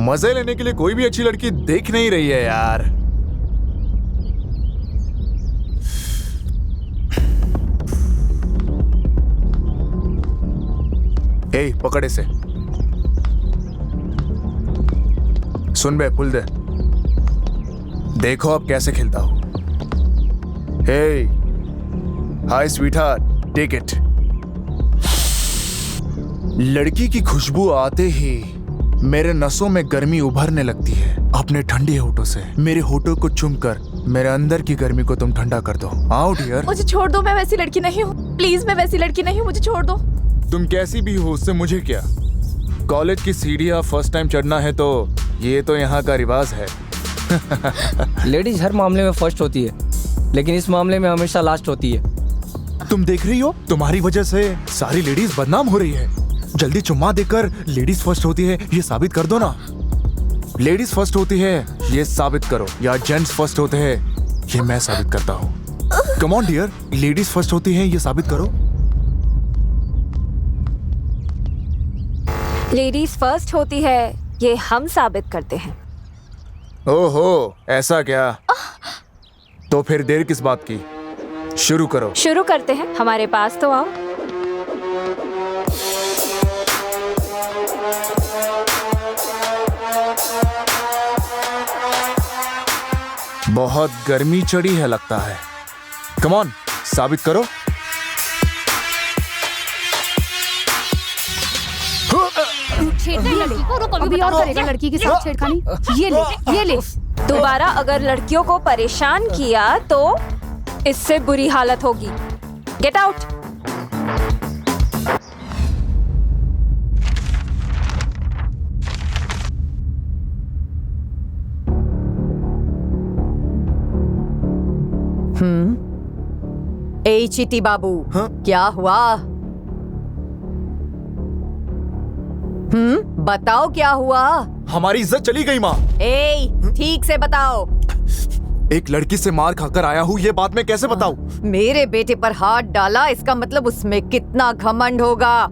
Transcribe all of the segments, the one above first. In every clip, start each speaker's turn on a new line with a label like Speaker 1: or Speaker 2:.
Speaker 1: मजे लेने के लिए कोई भी अच्छी लड़की देख नहीं रही है यार। ए, पकड़ इसे। सुन बे, पुल दे। देखो अब कैसे खेलता हूं। हे, हाय स्वीटहार्ट, टेक इट। लड़की की खुशबू आते ही मेरे नसों में गर्मी उभरने लगती है। अपने ठंडे होठों से मेरे होठों को चूमकर मेरे अंदर की गर्मी को तुम ठंडा कर दो। आओ डियर।
Speaker 2: मुझे छोड़ दो, मैं वैसी लड़की नहीं हूँ। प्लीज, मैं वैसी लड़की नहीं हूँ, मुझे छोड़ दो।
Speaker 1: तुम कैसी भी हो, उससे मुझे क्या। कॉलेज की सीढ़ियां फर्स्ट टाइम चढ़ना है तो ये तो यहाँ का रिवाज है।
Speaker 3: लेडीज हर मामले में फर्स्ट होती है, लेकिन इस मामले में हमेशा लास्ट होती है।
Speaker 1: तुम देख रही हो, तुम्हारी वजह से सारी लेडीज बदनाम हो रही है। जल्दी चुम्मा देकर लेडीज फर्स्ट होती है ये साबित कर दो ना। लेडीज फर्स्ट होती है ये साबित करो, या जेंट्स फर्स्ट होते हैं ये मैं साबित करता हूँ। Come on dear, ladies first होती हैं ये साबित करो।
Speaker 4: लेडीज फर्स्ट होती है ये हम साबित करते हैं।
Speaker 1: ओहो, ऐसा क्या? तो फिर देर किस बात की, शुरू करो।
Speaker 4: शुरू करते हैं, हमारे पास तो आओ।
Speaker 1: बहुत गर्मी चढ़ी है लगता है। कम ऑन, साबित करो।
Speaker 2: छेड़ने लड़की को, अभी और करेगा लड़की के साथ छेड़खानी। ये ले।
Speaker 4: दोबारा अगर लड़कियों को परेशान किया तो इससे बुरी हालत होगी। Get out.
Speaker 5: ए चिट्टी बाबू, क्या हुआ? बताओ क्या हुआ?
Speaker 1: हमारी इज्जत चली गई माँ।
Speaker 5: ए, ठीक से बताओ।
Speaker 1: एक लड़की से मार खाकर आया हूँ, ये बात मैं कैसे बताऊँ?
Speaker 5: मेरे बेटे पर हाथ डाला, इसका मतलब उसमें कितना घमंड होगा।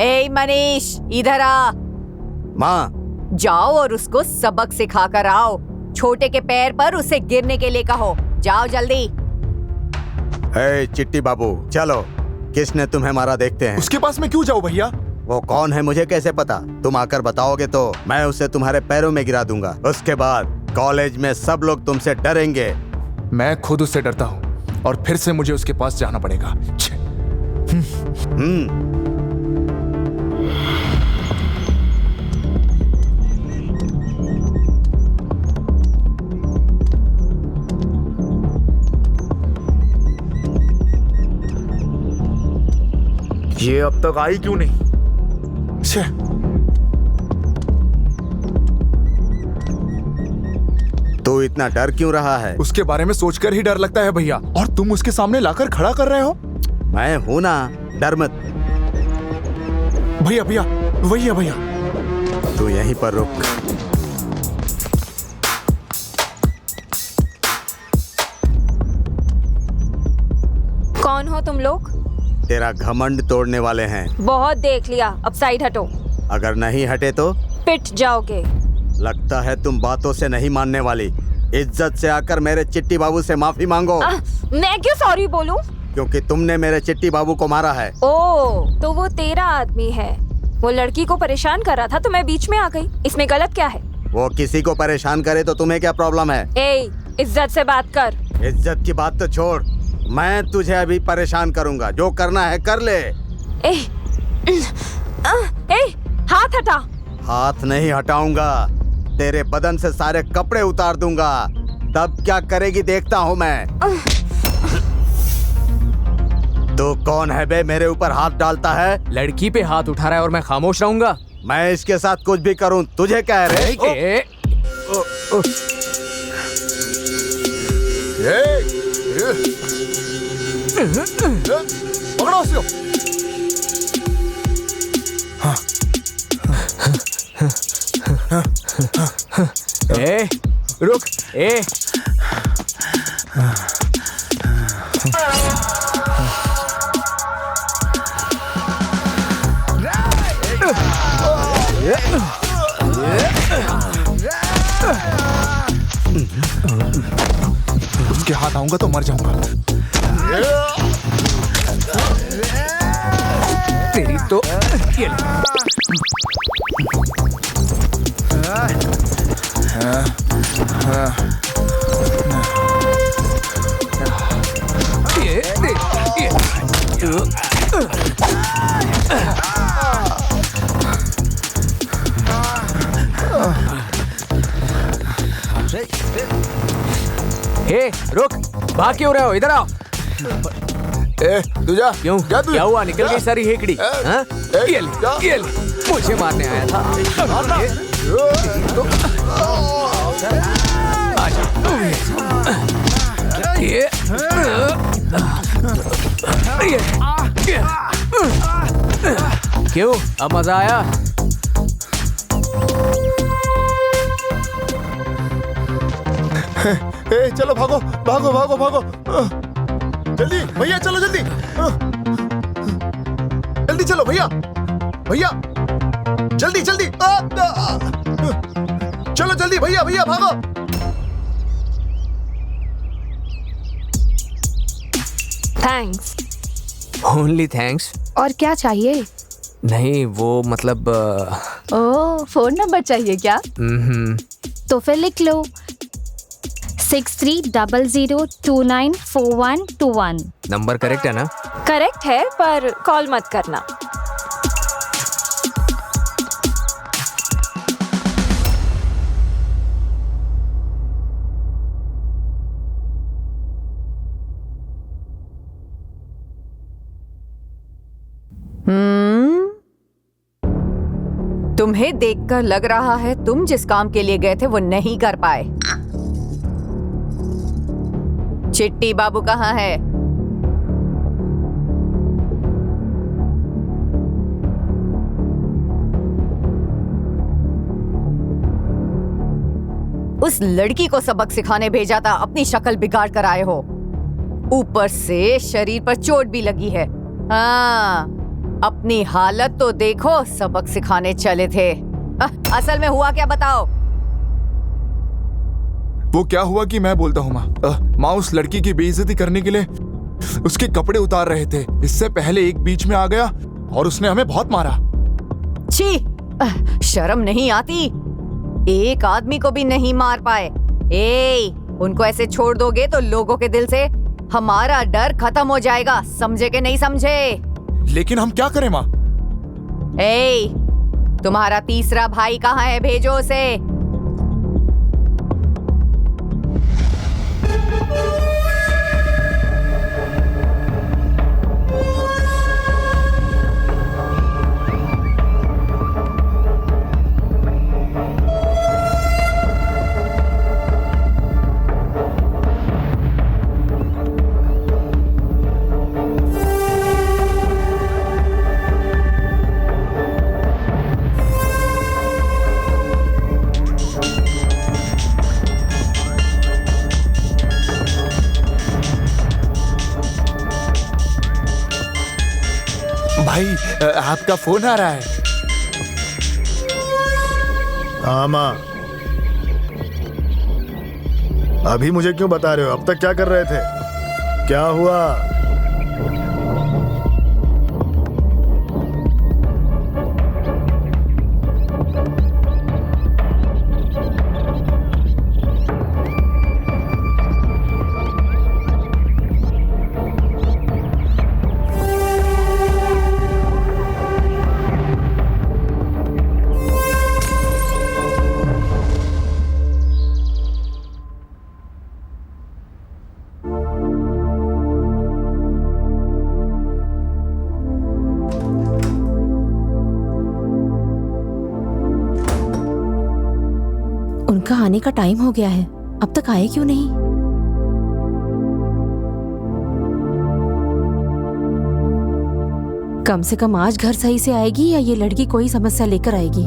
Speaker 5: ए मनीष, इधर आ।
Speaker 6: माँ।
Speaker 5: जाओ और उसको सबक सिखा कर आओ। छोटे के पैर पर उसे गिरने के लिए कहो। जाओ जल्दी।
Speaker 6: हे चिट्टी बाबू, चलो, किसने तुम्हें मारा देखते हैं।
Speaker 1: उसके पास मैं क्यों जाऊँ भैया?
Speaker 6: वो कौन है मुझे कैसे पता? तुम आकर बताओगे तो मैं उसे तुम्हारे पैरों में गिरा दूंगा। उसके बाद कॉलेज में सब लोग तुमसे डरेंगे।
Speaker 1: मैं खुद उससे डरता हूँ और फिर से मुझे उसके पास जाना पड़ेगा। ये अब तक आई क्यों नहीं?
Speaker 6: तू इतना डर क्यों रहा है?
Speaker 1: उसके बारे में सोचकर ही डर लगता है भैया, और तुम उसके सामने लाकर खड़ा कर रहे हो।
Speaker 6: मैं हूं ना, डर मत।
Speaker 1: भैया भैया, वही है भैया।
Speaker 6: तू यहीं पर रुक।
Speaker 4: कौन हो तुम लोग?
Speaker 6: तेरा घमंड तोड़ने वाले हैं।
Speaker 4: बहुत देख लिया, अब साइड हटो।
Speaker 6: अगर नहीं हटे तो
Speaker 4: पिट जाओगे।
Speaker 6: लगता है तुम बातों से नहीं मानने वाली। इज्जत से आकर मेरे चिट्टी बाबू से माफी मांगो।
Speaker 4: मैं क्यों सॉरी बोलूं?
Speaker 6: क्योंकि तुमने मेरे चिट्टी बाबू को मारा है।
Speaker 4: ओह, तो वो तेरा आदमी है। वो लड़की को परेशान कर रहा था तो मैं बीच में आ गई। इसमें गलत क्या है?
Speaker 6: वो किसी को परेशान करे तो तुम्हें क्या प्रॉब्लम है?
Speaker 4: ए, इज्जत से बात कर।
Speaker 6: इज्जत की बात तो छोड़, मैं तुझे अभी परेशान करूंगा। जो करना है कर ले।
Speaker 4: हाथ हटा।
Speaker 6: हाथ नहीं हटाऊंगा, तेरे बदन से सारे कपड़े उतार दूंगा। तब क्या करेगी देखता हूँ मैं। तू कौन है बे, मेरे ऊपर हाथ डालता है?
Speaker 3: लड़की पे हाथ उठा रहा है और मैं खामोश रहूंगा?
Speaker 6: मैं इसके साथ कुछ भी करूं तुझे क्या है रे?
Speaker 1: पकड़ो उसको।
Speaker 3: ए, रुक। ए,
Speaker 1: उसके हाथ आऊंगा तो मर जाऊंगा।
Speaker 3: तेरी तो ये हे रुक, भाग क्यों रहे हो? इधर आओ।
Speaker 1: तू जा।
Speaker 3: क्यों?
Speaker 1: जा तू।
Speaker 3: क्या हुआ? निकल गई सारी हेकड़ी? हाँ? ये ले, मुझे मारने आया था। आजा। क्यों? अब मजा आया?
Speaker 1: चलो भागो भागो भागो भागो। जल्दी भैया, चलो जल्दी। जल्दी चलो भैया, भैया जल्दी जल्दी। चलो जल्दी भैया, भैया भागो।
Speaker 4: थैंक्स।
Speaker 3: Only thanks?
Speaker 2: और क्या चाहिए?
Speaker 3: नहीं वो मतलब
Speaker 5: ओह, फोन नंबर चाहिए क्या?
Speaker 2: तो फिर लिख लो 6300294121।
Speaker 3: नंबर करेक्ट है ना?
Speaker 4: करेक्ट है, पर कॉल मत करना।
Speaker 5: तुम्हें देखकर लग रहा है तुम जिस काम के लिए गए थे वो नहीं कर पाए। चिट्टी बाबू कहाँ है? उस लड़की को सबक सिखाने भेजा था, अपनी शक्ल बिगाड़ कर आए हो। ऊपर से शरीर पर चोट भी लगी है। हाँ, अपनी हालत तो देखो, सबक सिखाने चले थे। असल में हुआ क्या बताओ?
Speaker 1: वो क्या हुआ कि मैं बोलता हूँ माँ। माँ उस लड़की की बेइज्जती करने के लिए उसके कपड़े उतार रहे थे। इससे पहले एक बीच में आ गया और उसने हमें बहुत मारा।
Speaker 5: छी, शर्म नहीं आती? एक आदमी को भी नहीं मार पाए। उनको ऐसे छोड़ दोगे तो लोगों के दिल से हमारा डर खत्म हो जाएगा। समझे कि नहीं समझे?
Speaker 1: लेकिन हम क्या करें माँ?
Speaker 5: तुम्हारा तीसरा भाई कहाँ है? भेजो उसे।
Speaker 1: भाई आपका फोन आ रहा है।
Speaker 7: हाँ माँ, अभी मुझे क्यों बता रहे हो? अब तक क्या कर रहे थे? क्या हुआ?
Speaker 8: उनका आने का टाइम हो गया है, अब तक आए क्यों नहीं? कम से कम आज घर सही से आएगी या ये लड़की कोई समस्या लेकर आएगी?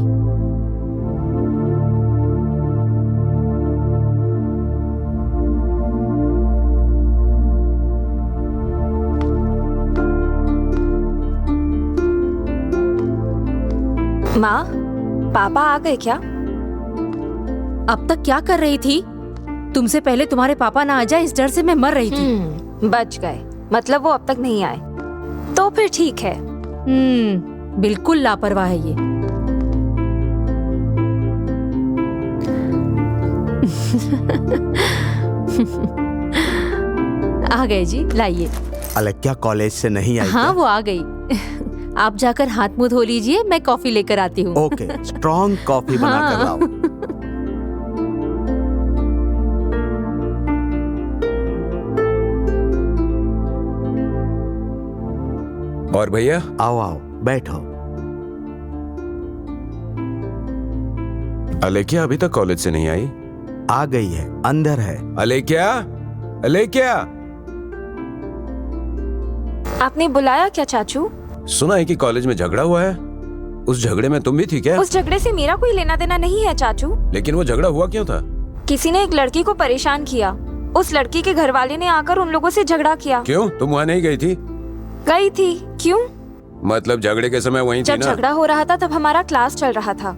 Speaker 4: माँ, पापा आ गए क्या?
Speaker 8: अब तक क्या कर रही थी? तुमसे पहले तुम्हारे पापा ना आ जाए इस डर से मैं मर रही थी।
Speaker 4: बच गए, मतलब वो अब तक नहीं आए, तो फिर ठीक है।
Speaker 8: बिल्कुल लापरवाह है ये। आ गए जी, लाइए।
Speaker 6: अलक्या कॉलेज से नहीं आई?
Speaker 8: हाँ, वो आ गई। आप जाकर हाथ मुंह धो लीजिए, मैं कॉफी लेकर आती हूँ।
Speaker 6: ओके, स्ट्रॉन्ग कॉफी बना कर लाओ।
Speaker 9: और भैया?
Speaker 6: आओ आओ, बैठो।
Speaker 9: अलेक्या अभी तक कॉलेज से नहीं आई?
Speaker 6: आ गई है, अंदर है।
Speaker 9: अलेक्या, अलेक्या।
Speaker 4: आपने बुलाया क्या चाचू?
Speaker 9: सुना है कि कॉलेज में झगड़ा हुआ है। उस झगड़े में तुम भी थी क्या?
Speaker 4: उस झगड़े से मेरा कोई लेना देना नहीं है चाचू।
Speaker 9: लेकिन वो झगड़ा हुआ क्यों था?
Speaker 4: किसी ने एक लड़की को परेशान किया। उस लड़की के घर वाले ने आकर उन लोगों से झगड़ा किया।
Speaker 9: क्यों, तुम वहाँ नहीं गई थी?
Speaker 4: गई थी। क्यों?
Speaker 9: मतलब झगड़े के समय वहीं थी
Speaker 4: जब
Speaker 9: ना?
Speaker 4: झगड़ा हो रहा था तब हमारा क्लास चल रहा था,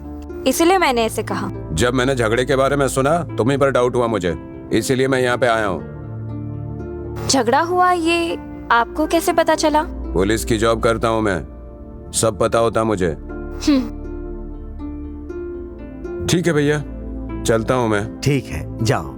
Speaker 4: इसलिए मैंने ऐसे कहा।
Speaker 9: जब मैंने झगड़े के बारे में सुना तुम्हीं पर डाउट हुआ मुझे, इसीलिए मैं यहाँ पे आया हूँ।
Speaker 4: झगड़ा हुआ ये आपको कैसे पता चला?
Speaker 9: पुलिस की जॉब करता हूँ मैं, सब पता होता मुझे। ठीक है भैया, चलता हूँ मैं।
Speaker 6: ठीक है, जाओ।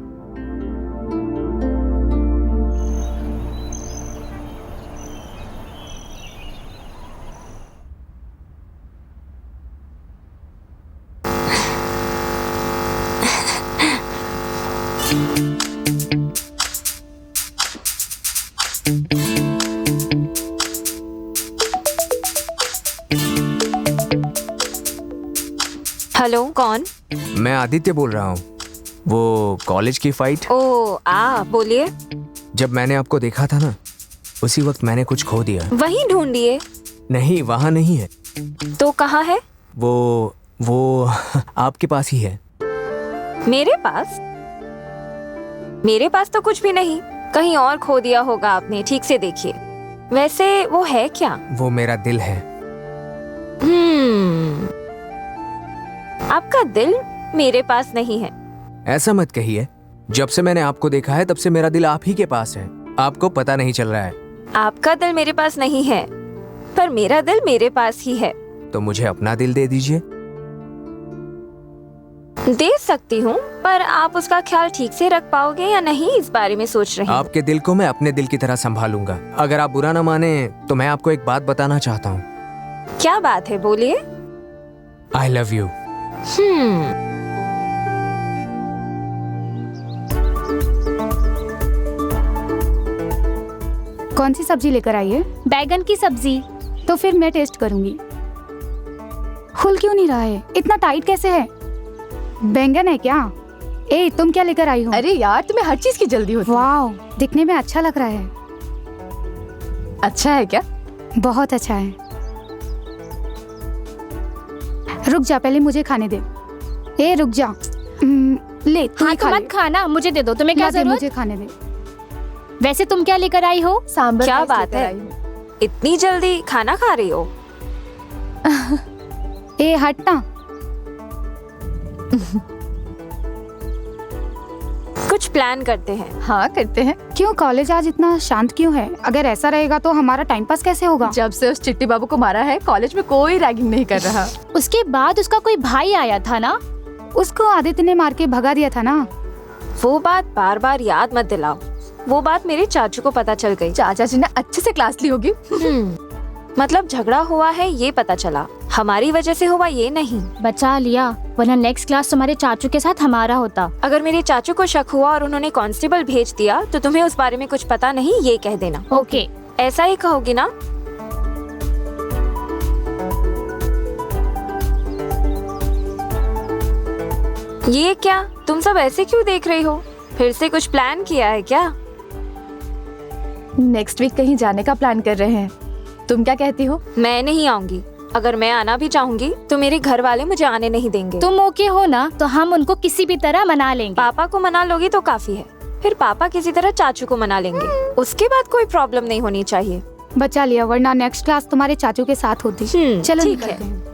Speaker 4: हेलो, कौन?
Speaker 10: मैं आदित्य बोल रहा हूँ। वो कॉलेज की फाइट।
Speaker 4: बोलिए।
Speaker 10: जब मैंने आपको देखा था ना, उसी वक्त मैंने कुछ खो दिया।
Speaker 4: वहीं ढूंढिए।
Speaker 10: नहीं, वहाँ नहीं है।
Speaker 4: तो कहाँ है?
Speaker 10: वो आपके पास ही है।
Speaker 4: मेरे पास? मेरे पास तो कुछ भी नहीं, कहीं और खो दिया होगा आपने। ठीक से देखिए। वैसे वो है क्या?
Speaker 10: वो मेरा दिल है।
Speaker 4: आपका दिल मेरे पास नहीं है।
Speaker 10: ऐसा मत कहिए। जब से मैंने आपको देखा है तब से मेरा दिल आप ही के पास है। आपको पता नहीं चल रहा है।
Speaker 4: आपका दिल मेरे पास नहीं है, पर मेरा दिल मेरे पास ही है।
Speaker 10: तो मुझे अपना दिल दे दीजिए।
Speaker 4: दे सकती हूँ, पर आप उसका ख्याल ठीक से रख पाओगे या नहीं, इस बारे में सोच रही हूँ।
Speaker 10: आपके दिल को मैं अपने दिल की तरह संभालूंगा। अगर आप बुरा ना माने तो मैं आपको एक बात बताना चाहता हूँ।
Speaker 4: क्या बात है, बोलिए।
Speaker 10: I love you.
Speaker 2: कौन सी सब्जी लेकर आई है?
Speaker 11: बैगन की सब्जी।
Speaker 2: तो फिर मैं टेस्ट करूंगी। खुल क्यों नहीं रहा है? इतना टाइट कैसे है? बैंगन है क्या? ए, तुम क्या लेकर आई हो?
Speaker 5: अरे यार, तुम्हें हर चीज की जल्दी होती है।
Speaker 2: वाह, दिखने में अच्छा लग रहा है।
Speaker 5: अच्छा है क्या?
Speaker 2: बहुत अच्छा है। रुक जा, पहले मुझे खाने दे। ए, रुक जा। ले, तू ही खा ले।
Speaker 11: मत खाना, मुझे दे दो। तुम्हें क्या
Speaker 2: ला दे,
Speaker 11: जरूरत?
Speaker 2: मुझे खाने दे।
Speaker 11: वैसे तुम क्या लेकर आई हो?
Speaker 5: सांभर।
Speaker 4: क्या बात है, इतनी जल्दी खाना खा रही हो?
Speaker 2: ए, हटना।
Speaker 4: कुछ प्लान करते हैं।
Speaker 5: हाँ, करते हैं।
Speaker 2: क्यों कॉलेज आज इतना शांत क्यों है? अगर ऐसा रहेगा तो हमारा टाइम पास कैसे होगा?
Speaker 5: जब से उस चिट्टी बाबू को मारा है, कॉलेज में कोई रैगिंग नहीं कर रहा।
Speaker 11: उसके बाद उसका कोई भाई आया था ना,
Speaker 2: उसको आदित्य ने मार के भगा दिया था ना।
Speaker 4: वो बात बार बार याद मत दिलाओ। वो बात मेरे चाचू को पता चल गई।
Speaker 5: चाचा जी ने अच्छे से क्लास ली होगी।
Speaker 4: मतलब झगड़ा हुआ है ये पता चला, हमारी वजह से हुआ ये नहीं।
Speaker 11: बचा लिया, वरना नेक्स्ट क्लास तुम्हारे चाचू के साथ हमारा होता।
Speaker 4: अगर मेरे चाचू को शक हुआ और उन्होंने कांस्टेबल भेज दिया तो तुम्हें उस बारे में कुछ पता नहीं, ये कह देना।
Speaker 11: ओके।
Speaker 4: ऐसा ही कहोगी ना? ये क्या, तुम सब ऐसे क्यों देख रही हो? फिर से कुछ प्लान किया है क्या?
Speaker 5: नेक्स्ट वीक कहीं जाने का प्लान कर रहे हैं। तुम क्या कहती हो?
Speaker 4: मैं नहीं आऊंगी। अगर मैं आना भी चाहूंगी तो मेरे घर वाले मुझे आने नहीं देंगे।
Speaker 11: तुम ओके हो ना, तो हम उनको किसी भी तरह मना लेंगे।
Speaker 4: पापा को मना लोगी तो काफी है, फिर पापा किसी तरह चाचू को मना लेंगे, उसके बाद कोई प्रॉब्लम नहीं होनी चाहिए।
Speaker 2: बचा लिया, वरना नेक्स्ट क्लास तुम्हारे चाचू के साथ होती। चलो
Speaker 4: ठीक
Speaker 2: निकलते हैं।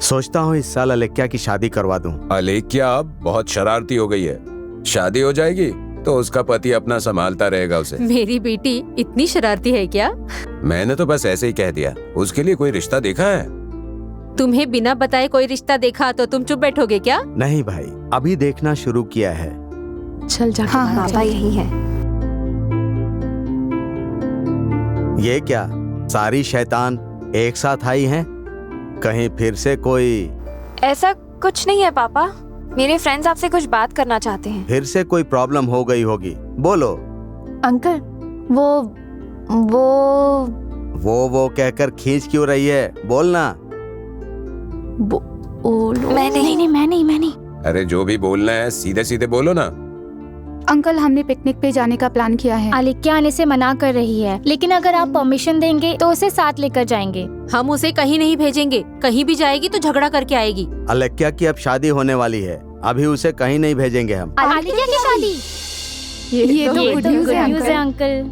Speaker 6: सोचता हूँ इस साल अलेक्या की शादी करवा दूं।
Speaker 9: अलेक्या अब बहुत शरारती हो गई है। शादी हो जाएगी तो उसका पति अपना संभालता रहेगा उसे।
Speaker 8: मेरी बेटी इतनी शरारती है क्या?
Speaker 9: मैंने तो बस ऐसे ही कह दिया। उसके लिए कोई रिश्ता देखा है?
Speaker 8: तुम्हें बिना बताए कोई रिश्ता देखा तो तुम चुप बैठोगे क्या?
Speaker 6: नहीं भाई, अभी देखना शुरू किया है।
Speaker 8: चल जा।
Speaker 2: हाँ हाँ
Speaker 4: पापा यही है।
Speaker 6: ये क्या, सारी शैतान एक साथ आई हैं? कहीं फिर से कोई
Speaker 4: ऐसा कुछ नहीं है पापा, मेरे फ्रेंड्स आपसे कुछ बात करना चाहते हैं।
Speaker 6: फिर से कोई प्रॉब्लम हो गई होगी। बोलो।
Speaker 11: अंकल
Speaker 6: वो कहकर खींच क्यों रही है? बोलना।
Speaker 4: मैं नहीं।
Speaker 9: अरे जो भी बोलना है सीधे सीधे बोलो ना।
Speaker 2: अंकल, हमने पिकनिक पे जाने का प्लान किया है।
Speaker 11: अलेक्या आने से मना कर रही है, लेकिन अगर आप परमिशन देंगे तो उसे साथ लेकर जाएंगे।
Speaker 8: हम उसे कहीं नहीं भेजेंगे। कहीं भी जाएगी तो झगड़ा करके आएगी।
Speaker 6: अलेक्या की अब शादी होने वाली है, अभी उसे कहीं नहीं भेजेंगे हम।
Speaker 11: अलेक्या की शादी?
Speaker 2: ये तो गुड न्यूज़ है
Speaker 11: अंकल।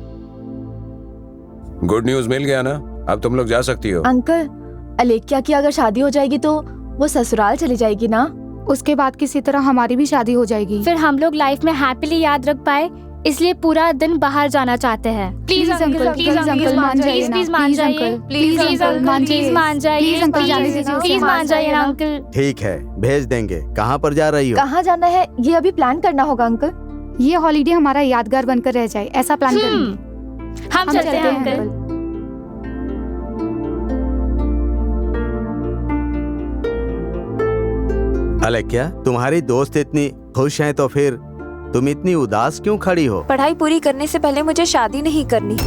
Speaker 9: गुड न्यूज मिल गया ना, अब तुम लोग जा सकती हो।
Speaker 12: अंकल, अलेक्या की अगर शादी हो जाएगी तो वो ससुराल चली जाएगी ना?
Speaker 2: उसके बाद किसी तरह हमारी भी शादी हो जाएगी।
Speaker 11: फिर हम लोग लाइफ में हैप्पीली याद रख पाए, इसलिए पूरा दिन बाहर जाना चाहते हैं।
Speaker 2: प्लीज अंकल, प्लीज अंकल मान जाइए,
Speaker 11: प्लीज मान जाइए,
Speaker 2: प्लीज अंकल मान जाइए,
Speaker 11: प्लीज अंकल जाने दीजिए, प्लीज मान जाइए अंकल।
Speaker 6: ठीक है, भेज देंगे। कहाँ पर जा रही हो?
Speaker 12: कहाँ जाना है ये अभी प्लान करना होगा अंकल।
Speaker 2: ये हॉलीडे हमारा यादगार बनकर रह जाए, ऐसा प्लान करेंगे।
Speaker 11: हम चलते हैं अंकल।
Speaker 6: अलेक्या, तुम्हारी दोस्त इतनी खुश हैं तो फिर तुम इतनी उदास क्यों खड़ी हो?
Speaker 4: पढ़ाई पूरी करने से पहले मुझे शादी नहीं करनी।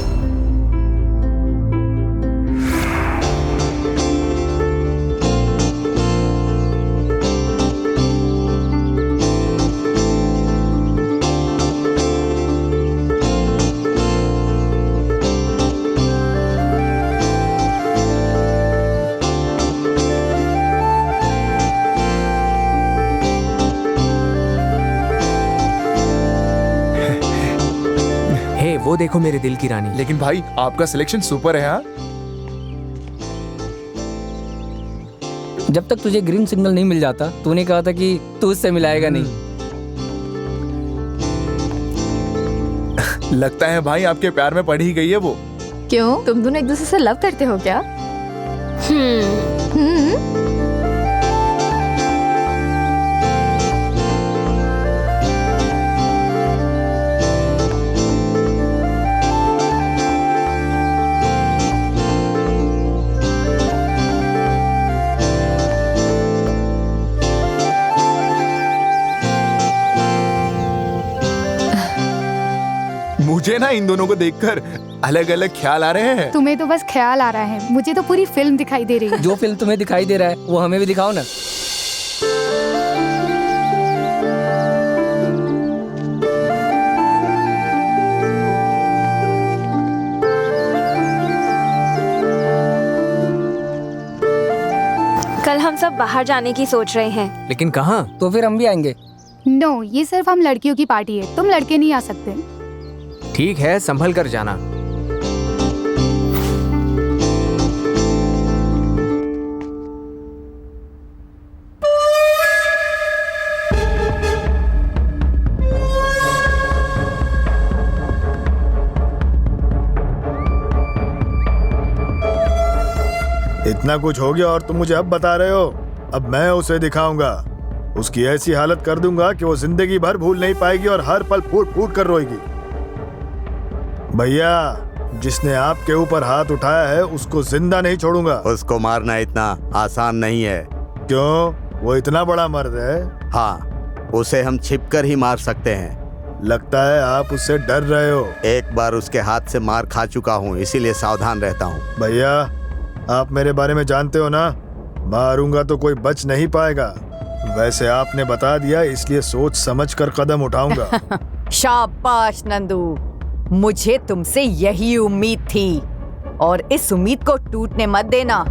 Speaker 10: हे, वो देखो मेरे दिल की रानी।
Speaker 1: लेकिन भाई आपका सिलेक्शन सुपर है। हाँ,
Speaker 3: जब तक तुझे ग्रीन सिग्नल नहीं मिल जाता, तूने कहा था कि तू उससे मिलाएगा नहीं।
Speaker 1: लगता है भाई आपके प्यार में पड़ ही गई है वो।
Speaker 12: क्यों, तुम दोनों एक दूसरे से लव करते हो क्या?
Speaker 1: मुझे ना इन दोनों को देखकर अलग अलग ख्याल आ रहे हैं।
Speaker 2: तुम्हें तो बस ख्याल आ रहा है, मुझे तो पूरी फिल्म दिखाई दे रही है।
Speaker 3: जो फिल्म तुम्हें दिखाई दे रहा है वो हमें भी दिखाओ ना।
Speaker 4: कल हम सब बाहर जाने की सोच रहे हैं।
Speaker 10: लेकिन कहाँ?
Speaker 3: तो फिर हम भी आएंगे।
Speaker 2: नो, ये सिर्फ हम लड़कियों की पार्टी है, तुम लड़के नहीं आ सकते।
Speaker 10: ठीक है, संभल कर जाना।
Speaker 7: इतना कुछ हो गया और तुम मुझे अब बता रहे हो? अब मैं उसे दिखाऊंगा। उसकी ऐसी हालत कर दूंगा कि वो जिंदगी भर भूल नहीं पाएगी और हर पल फूट फूट कर रोएगी। भैया, जिसने आपके ऊपर हाथ उठाया है उसको जिंदा नहीं छोड़ूंगा।
Speaker 6: उसको मारना इतना आसान नहीं है।
Speaker 7: क्यों? वो इतना बड़ा मर्द है।
Speaker 6: हाँ, उसे हम छिपकर ही मार सकते हैं।
Speaker 7: लगता है आप उससे डर रहे हो।
Speaker 6: एक बार उसके हाथ से मार खा चुका हूँ, इसीलिए सावधान रहता हूँ।
Speaker 7: भैया, आप मेरे बारे में जानते हो ना, मारूंगा तो कोई बच नहीं पाएगा। वैसे आपने बता दिया, इसलिए सोच समझ कर कदम उठाऊंगा।
Speaker 5: शाबाश नंदू, मुझे तुमसे यही उम्मीद थी और इस उम्मीद को टूटने मत देना।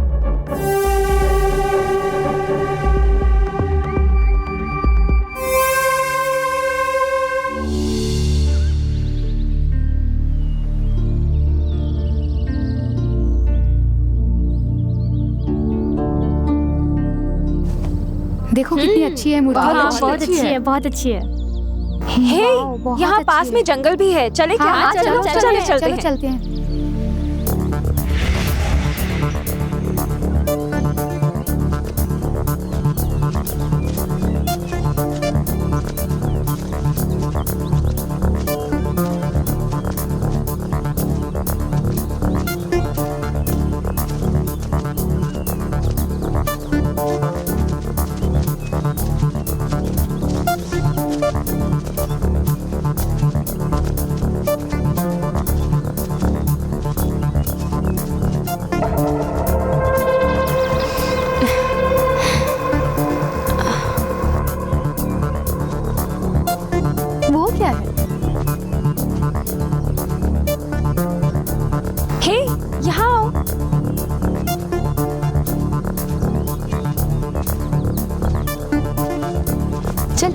Speaker 2: देखो कितनी अच्छी है मूर्ति।
Speaker 11: हाँ, बहुत अच्छी है, बहुत अच्छी है।
Speaker 4: हे,
Speaker 2: वाओ, बहुत
Speaker 4: यहाँ
Speaker 2: अच्छी
Speaker 4: पास
Speaker 2: है।
Speaker 4: में जंगल भी है, चले क्या?
Speaker 2: हाँ, चलो
Speaker 4: चले चलते हैं।
Speaker 2: चलते हैं।
Speaker 12: वो क्या है?
Speaker 4: हे, यहाँ आओ।
Speaker 12: चल।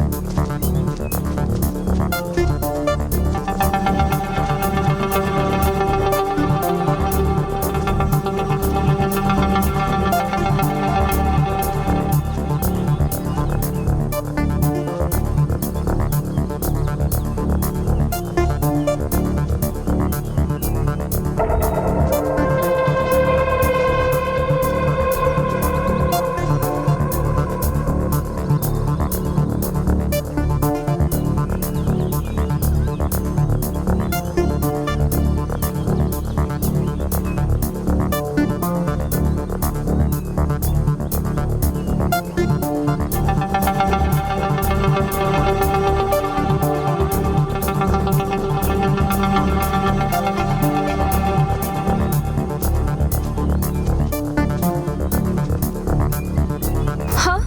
Speaker 4: हाँ,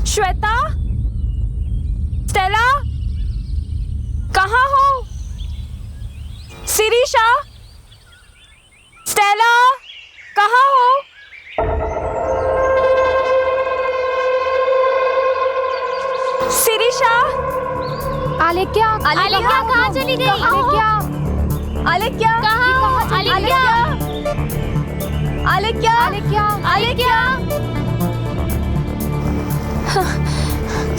Speaker 4: श्वेता, स्टेला, कहाँ हो? सिरिशा, स्टेला, कहाँ हो? सिरिशा,
Speaker 2: आलेख्या,
Speaker 11: आलेख्या कहाँ चली गई?
Speaker 2: आलेख्या,
Speaker 4: आलेख्या,
Speaker 11: कहाँ? आलेख्या,
Speaker 4: आलेख्या,
Speaker 2: आलेख्या,
Speaker 11: आलेख्या,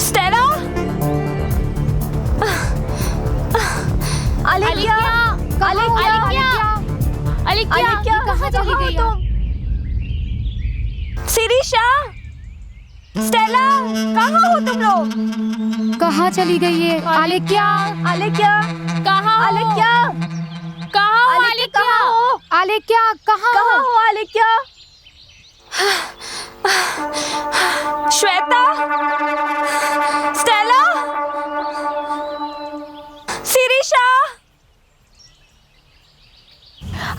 Speaker 4: स्टेला, आलेख्या,
Speaker 11: आलेख्या, आलेख्या,
Speaker 2: कहाँ चली गई तुम?
Speaker 4: सिरिशा, स्टेला, कहाँ हो तुम लोग?
Speaker 2: कहाँ चली गई है? आलेख्या,
Speaker 4: आलेख्या,
Speaker 11: कहाँ?
Speaker 4: आलेख्या,
Speaker 11: कहाँ?
Speaker 4: आलेख्या, कहाँ हो?
Speaker 2: आलेख्या, कहाँ
Speaker 4: कहाँ हो आलेख्या? श्वेता, स्टेला, सिरिशा,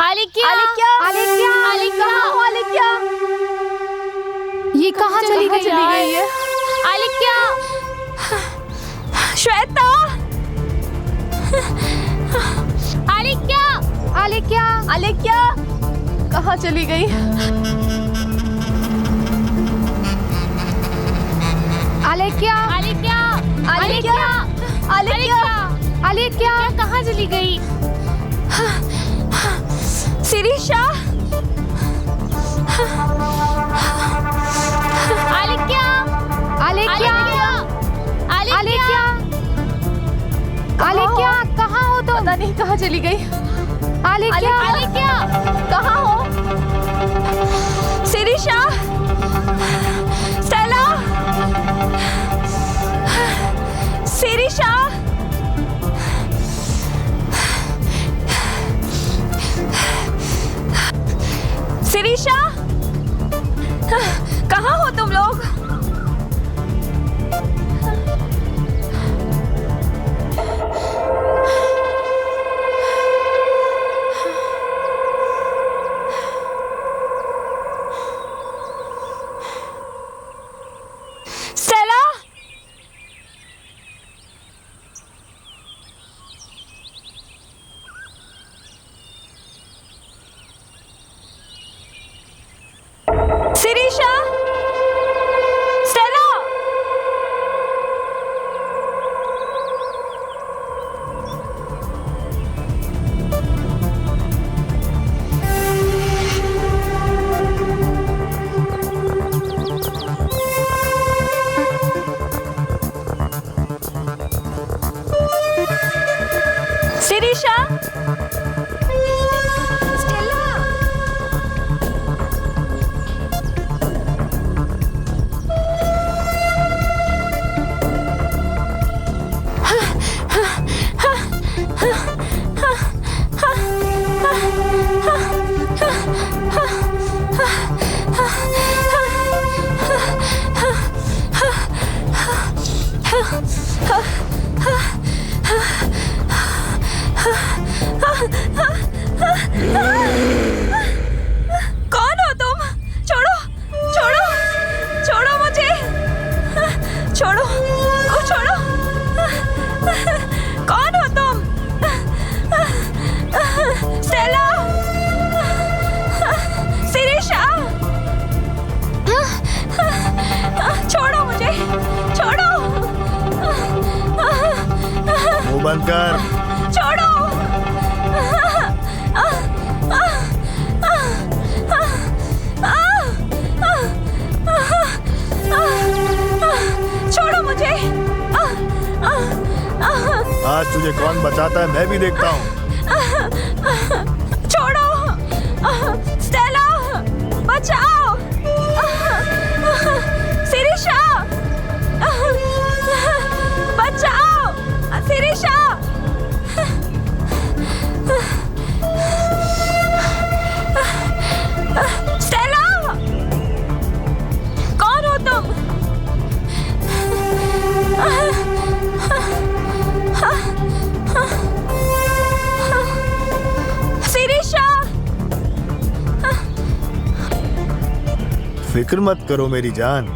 Speaker 11: आलेख्या,
Speaker 4: आलेख्या,
Speaker 2: आलेख्या,
Speaker 11: आलेख्या,
Speaker 4: कहाँ हो आलेख्या?
Speaker 2: ये कहाँ चली गई है?
Speaker 11: आलेख्या,
Speaker 4: श्वेता,
Speaker 11: आलेख्या,
Speaker 2: आलेख्या,
Speaker 4: आलेख्या,
Speaker 12: कहाँ चली गई?
Speaker 2: आलेख्या,
Speaker 11: आलेख्या,
Speaker 4: आलेख्या, आलेख्या,
Speaker 2: आलेख्या,
Speaker 11: कहाँ चली गई?
Speaker 4: सिरिशा,
Speaker 11: आलेख्या,
Speaker 2: आलेख्या, आलेख्या, आलेख्या, कहाँ हो तुम?
Speaker 12: पता नहीं कहाँ चली गई।
Speaker 2: आलेख्या,
Speaker 11: आलेख्या,
Speaker 4: कहाँ हो? सिरिशा, स्टेला, सिरिशा, सिरिशा, कहाँ हो तुम लोग?
Speaker 7: बंद कर।
Speaker 4: छोड़ो। छोड़ो मुझे।
Speaker 7: आज तुझे कौन बचाता है मैं भी देखता हूँ।
Speaker 4: छोड़ो। स्टेला, बचाओ। सिरिशा, बचाओ। सिरिशा। स्टेला, कौन हो तुम? सिरिशा।
Speaker 7: फिक्र मत करो मेरी जान,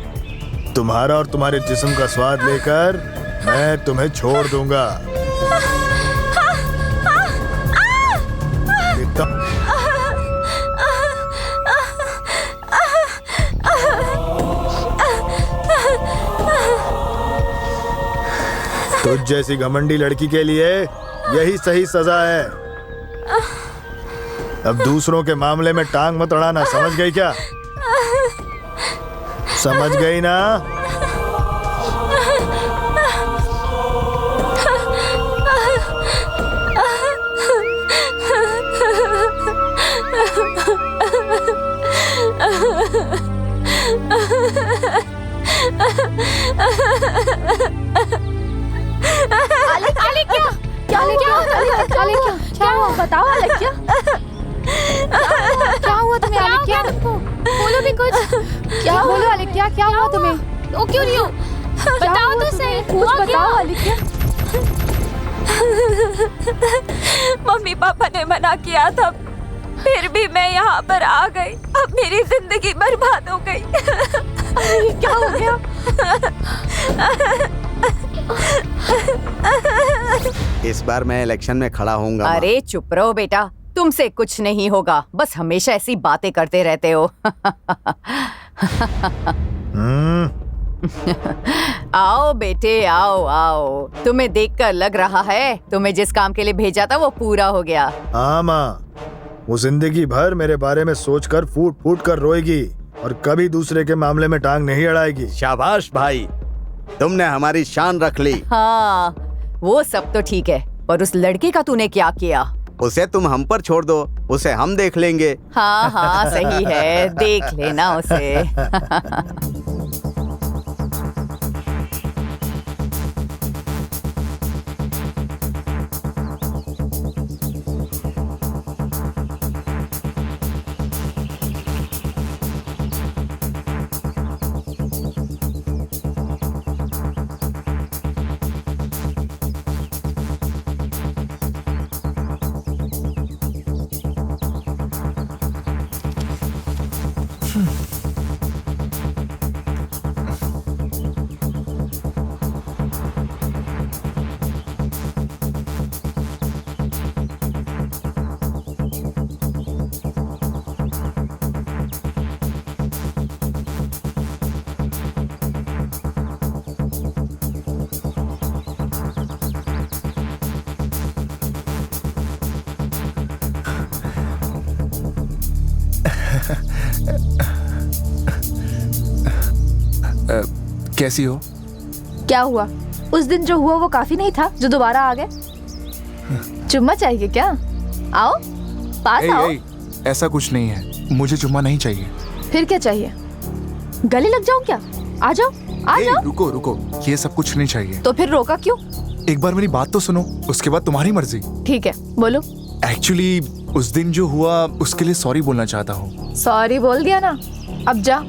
Speaker 7: तुम्हारा और तुम्हारे जिस्म का स्वाद लेकर मैं तुम्हें छोड़ दूंगा। तुझ जैसी घमंडी लड़की के लिए यही सही सजा है। अब दूसरों के मामले में टांग मत अड़ाना, समझ गई क्या? समझ गई ना?
Speaker 12: क्या हुआ बताओ आलेख्या। क्या हुआ तुम्हें आलेख्या?
Speaker 11: बोलो भी कुछ।
Speaker 12: क्या बोलो आलेख्या, क्या हुआ तुम्हें?
Speaker 11: वो क्यों नहीं हो? बताओ तो सही।
Speaker 12: कुछ बताओ आलेख्या।
Speaker 4: मम्मी पापा ने मना किया था, फिर भी मैं यहाँ पर आ गई। अब मेरी जिंदगी बर्बाद हो गई।
Speaker 12: ये क्या हो गया?
Speaker 6: इस बार मैं इलेक्शन में खड़ा होऊंगा।
Speaker 5: अरे चुप रहो बेटा, तुमसे कुछ नहीं होगा, बस हमेशा ऐसी बातें करते रहते हो। आओ बेटे, आओ आओ। तुम्हें देखकर लग रहा है तुम्हें जिस काम के लिए भेजा था वो पूरा हो गया।
Speaker 7: हाँ माँ, वो जिंदगी भर मेरे बारे में सोचकर फूट फूट कर रोएगी और कभी दूसरे के मामले में टांग नहीं अड़ाएगी।
Speaker 6: शाबाश भाई, तुमने हमारी शान रख ली।
Speaker 5: हाँ, वो सब तो ठीक है, पर उस लड़के का तूने क्या किया?
Speaker 6: उसे तुम हम पर छोड़ दो, उसे हम देख लेंगे।
Speaker 5: हाँ हाँ सही है, देख लेना उसे।
Speaker 1: कैसी हो?
Speaker 12: क्या हुआ? उस दिन जो हुआ वो काफी नहीं था जो दोबारा आ गए? चुम्मा चाहिए क्या? आओ पास आओ।
Speaker 1: ऐसा कुछ नहीं है, मुझे चुम्मा नहीं चाहिए।
Speaker 12: फिर क्या चाहिए? गले लग जाऊं क्या? आ जाओ आ जाओ।
Speaker 1: रुको रुको, ये सब कुछ नहीं चाहिए।
Speaker 12: तो फिर रोका क्यों?
Speaker 1: एक बार मेरी बात तो सुनो, उसके बाद तुम्हारी मर्जी।
Speaker 12: ठीक है बोलो।
Speaker 1: एक्चुअली उस दिन जो हुआ उसके लिए सॉरी बोलना चाहता हूँ।
Speaker 12: सॉरी बोल दिया ना, अब जा।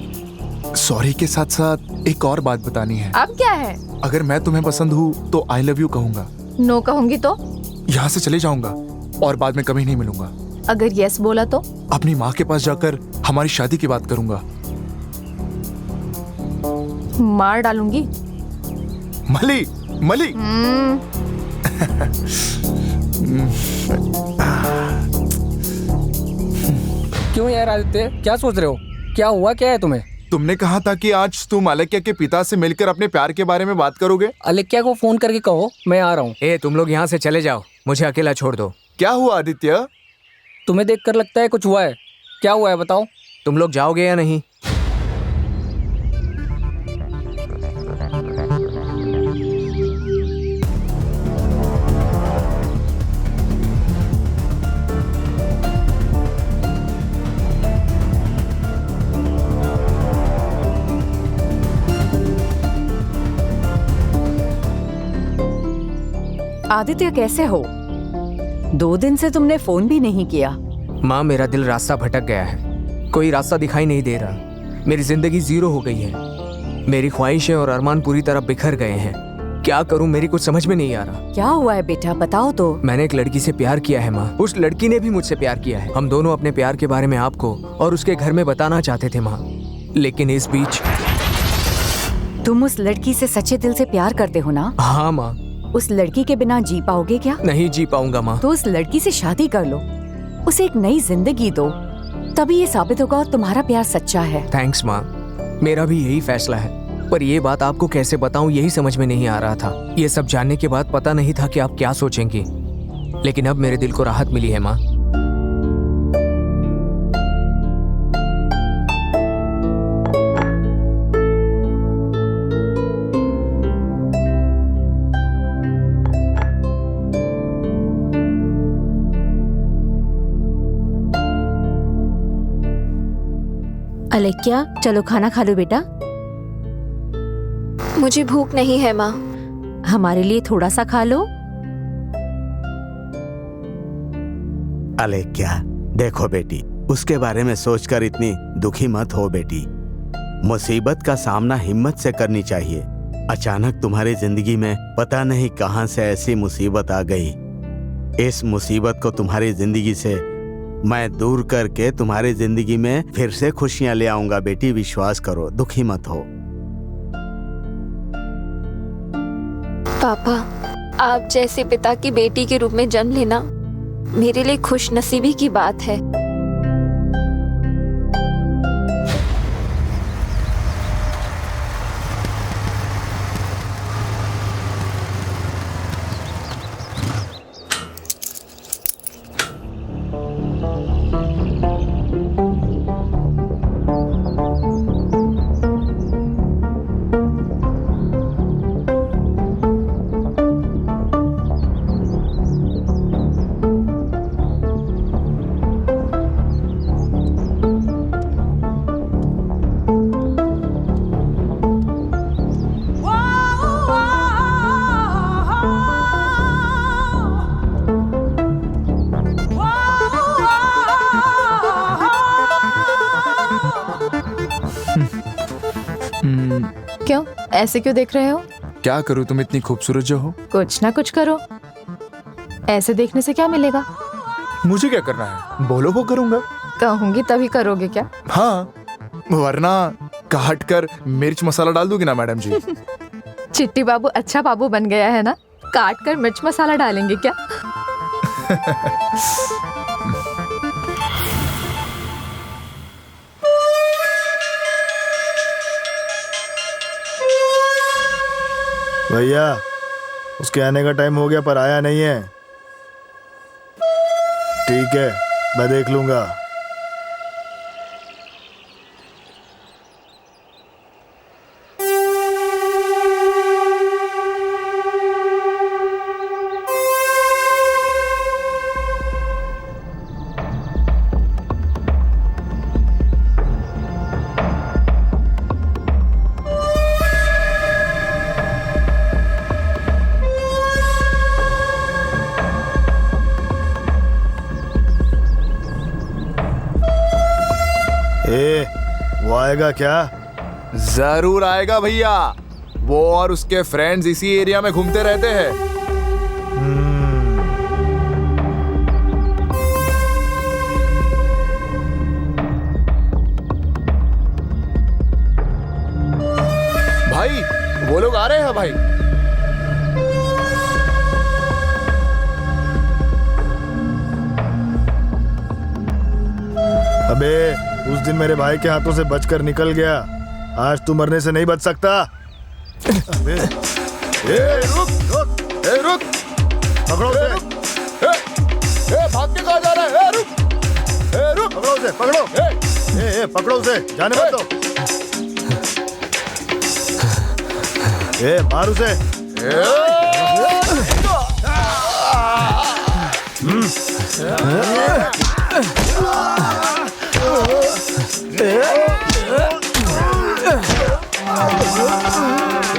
Speaker 1: सॉरी के साथ साथ एक और बात बतानी है।
Speaker 12: अब क्या है?
Speaker 1: अगर मैं तुम्हें पसंद हूँ तो आई लव यू कहूंगा।
Speaker 12: नो कहूंगी तो?
Speaker 1: यहाँ से चले जाऊंगा और बाद में कभी नहीं मिलूंगा।
Speaker 12: अगर यस बोला तो? अपनी
Speaker 1: माँ के पास जाकर हमारी शादी की बात करूंगा।
Speaker 12: मार डालूंगी।
Speaker 1: मली मली।
Speaker 3: क्यों यार आदित्य, क्या सोच रहे हो? क्या हुआ, क्या है तुम्हें?
Speaker 1: तुमने कहा था कि आज तुम अलेक्या के पिता से मिलकर अपने प्यार के बारे में बात करोगे।
Speaker 3: अलेक्या को फोन करके कहो मैं आ रहा हूँ।
Speaker 10: ए तुम लोग यहाँ से चले जाओ, मुझे अकेला छोड़ दो।
Speaker 1: क्या हुआ आदित्य?
Speaker 3: तुम्हें देखकर लगता है कुछ हुआ है। क्या हुआ है बताओ।
Speaker 10: तुम लोग जाओगे या नहीं?
Speaker 5: आदित्य कैसे हो? 2 दिन से तुमने फोन भी नहीं किया।
Speaker 10: माँ मेरा दिल रास्ता भटक गया है, कोई रास्ता दिखाई नहीं दे रहा। मेरी जिंदगी जीरो हो गई है, मेरी ख्वाहिशें और अरमान पूरी तरह बिखर गए हैं। क्या करूं, मेरी कुछ समझ में नहीं आ रहा।
Speaker 5: क्या हुआ है बेटा, बताओ तो।
Speaker 10: मैंने एक लड़की से प्यार किया है माँ, उस लड़की ने भी मुझसे प्यार किया है। हम दोनों अपने प्यार के बारे में आपको और उसके घर में बताना चाहते थे माँ, लेकिन इस बीच।
Speaker 5: तुम उस लड़की से सच्चे दिल से प्यार करते हो ना?
Speaker 10: हाँ माँ।
Speaker 5: उस लड़की के बिना जी पाओगे क्या?
Speaker 10: नहीं जी पाऊंगा माँ।
Speaker 5: तो उस लड़की से शादी कर लो, उसे एक नई जिंदगी दो, तभी ये साबित होगा तुम्हारा प्यार सच्चा है।
Speaker 10: थैंक्स माँ, मेरा भी यही फैसला है, पर ये बात आपको कैसे बताऊं यही समझ में नहीं आ रहा था। ये सब जानने के बाद पता नहीं था कि आप क्या सोचेंगी, लेकिन अब मेरे दिल को राहत मिली है माँ।
Speaker 8: अलेक्या चलो खाना खा लो बेटा।
Speaker 4: मुझे भूख नहीं है माँ।
Speaker 8: हमारे लिए थोड़ा सा खा लो।
Speaker 6: अलेक्या देखो बेटी, उसके बारे में सोचकर इतनी दुखी मत हो बेटी। मुसीबत का सामना हिम्मत से करनी चाहिए। अचानक तुम्हारी जिंदगी में पता नहीं कहां से ऐसी मुसीबत आ गई। इस मुसीबत को तुम्हारी जिंदगी से मैं दूर करके तुम्हारी जिंदगी में फिर से खुशियां ले आऊंगा बेटी, विश्वास करो, दुखी मत हो।
Speaker 4: पापा, आप जैसे पिता की बेटी के रूप में जन्म लेना मेरे लिए खुश नसीबी की बात है।
Speaker 12: क्यों ऐसे क्यों देख रहे हो?
Speaker 1: क्या करूं, तुम इतनी खूबसूरत जो हो।
Speaker 12: कुछ ना कुछ करो, ऐसे देखने से क्या मिलेगा?
Speaker 1: मुझे क्या करना है, बोलो वो करूंगा।
Speaker 12: कहूंगी तभी करोगे क्या?
Speaker 1: हाँ, वरना काट कर मिर्च मसाला डाल दूंगी ना मैडम जी।
Speaker 12: चिट्टी बाबू अच्छा बाबू बन गया है ना, काट कर मिर्च मसाला डालेंगे क्या?
Speaker 7: भैया उसके आने का टाइम हो गया पर आया नहीं है। ठीक है, मैं देख लूंगा। वो आएगा क्या?
Speaker 1: जरूर आएगा भैया, वो और उसके फ्रेंड्स इसी एरिया में घूमते रहते हैं। भाई वो लोग आ रहे हैं भाई।
Speaker 7: अबे उस दिन मेरे भाई के हाथों से बचकर निकल गया, आज तू मरने से नहीं बच सकता। अबे, रुक रुक, रुक, पकड़ो उसे।
Speaker 1: भाग के कहाँ जा रहा है? रुक, रुक,
Speaker 7: पकड़ो उसे, पकड़ो। पकड़ो उसे, जाने मत दो। मार उसे।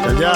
Speaker 7: चल जा।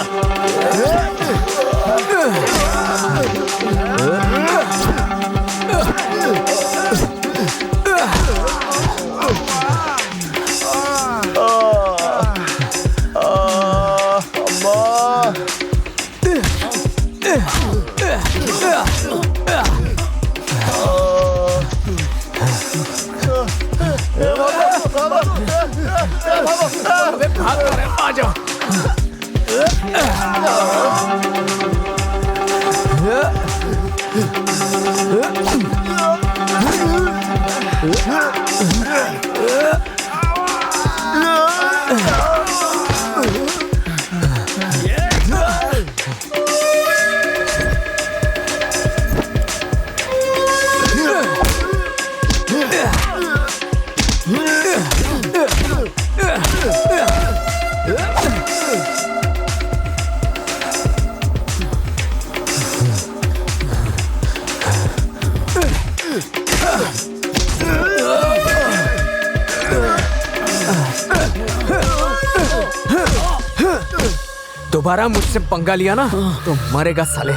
Speaker 10: दोबारा मुझसे पंगा लिया ना तो मरेगा साले।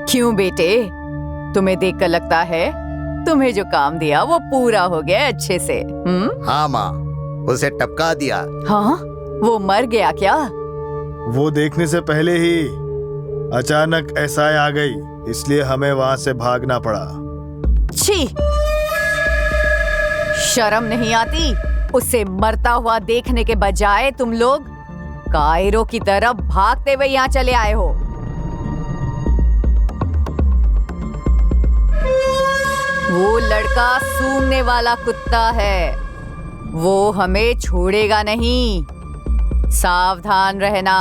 Speaker 5: क्यों बेटे, तुम्हें देखकर लगता है तुम्हें जो काम दिया वो पूरा हो गया अच्छे से?
Speaker 6: हाँ माँ, उसे टपका दिया।
Speaker 5: हाँ, वो मर गया क्या?
Speaker 7: वो देखने से पहले ही अचानक एसआई आ गई, इसलिए हमें वहां से भागना पड़ा।
Speaker 5: छी, शर्म नहीं आती? उसे मरता हुआ देखने के बजाय तुम लोग कायरो की तरफ भागते हुए यहाँ चले आए हो। वो लड़का सूंघने वाला कुत्ता है, वो हमें छोड़ेगा नहीं, सावधान रहना।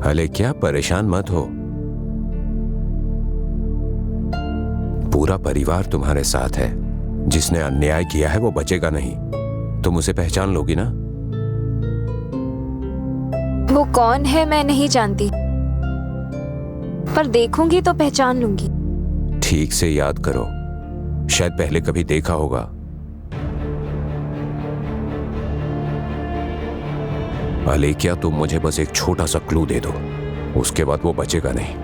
Speaker 9: अले क्या, परेशान मत हो, पूरा परिवार तुम्हारे साथ है। जिसने अन्याय किया है वो बचेगा नहीं। तुम उसे पहचान लोगी ना?
Speaker 4: वो कौन है मैं नहीं जानती, पर देखूंगी तो पहचान लूंगी।
Speaker 9: ठीक से याद करो, शायद पहले कभी देखा होगा। अलेकिया, तुम मुझे बस एक छोटा सा क्लू दे दो, उसके बाद वो बचेगा नहीं।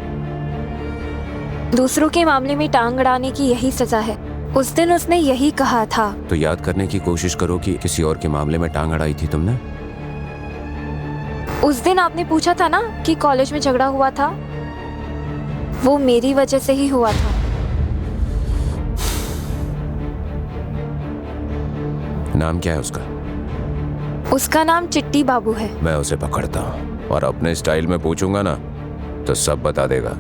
Speaker 4: दूसरों के मामले में टांग अड़ाने की यही सजा है। उस दिन उसने यही कहा था।
Speaker 9: तो याद करने की कोशिश करो कि किसी और के मामले में टांग अड़ाई थी तुमने।
Speaker 4: उस दिन आपने पूछा था ना कि कॉलेज में झगड़ा हुआ था, वो मेरी वजह से ही हुआ था।
Speaker 9: नाम क्या है उसका?
Speaker 4: उसका नाम चिट्टी बाबू है।
Speaker 9: मैं उसे पकड़ता हूँ और अपने स्टाइल में पूछूंगा ना तो सब बता देगा।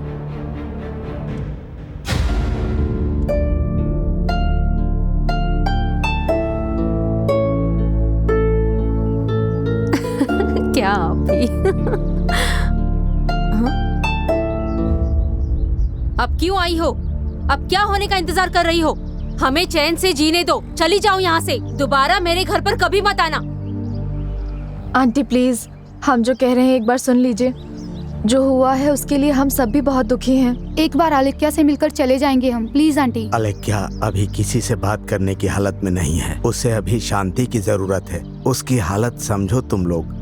Speaker 8: क्या अभी? अब क्यों आई हो? अब क्या होने का इंतजार कर रही हो? हमें चैन से जीने दो, चली जाओ यहाँ से। दोबारा मेरे घर पर कभी मत आना।
Speaker 12: आंटी प्लीज, हम जो कह रहे हैं एक बार सुन लीजिए। जो हुआ है उसके लिए हम सब भी बहुत दुखी हैं।
Speaker 2: एक बार अलेक्या से मिलकर चले जाएंगे हम, प्लीज आंटी।
Speaker 6: अलेक्या अभी किसी से बात करने की हालत में नहीं है, उसे अभी शांति की जरूरत है। उसकी हालत समझो तुम लोग।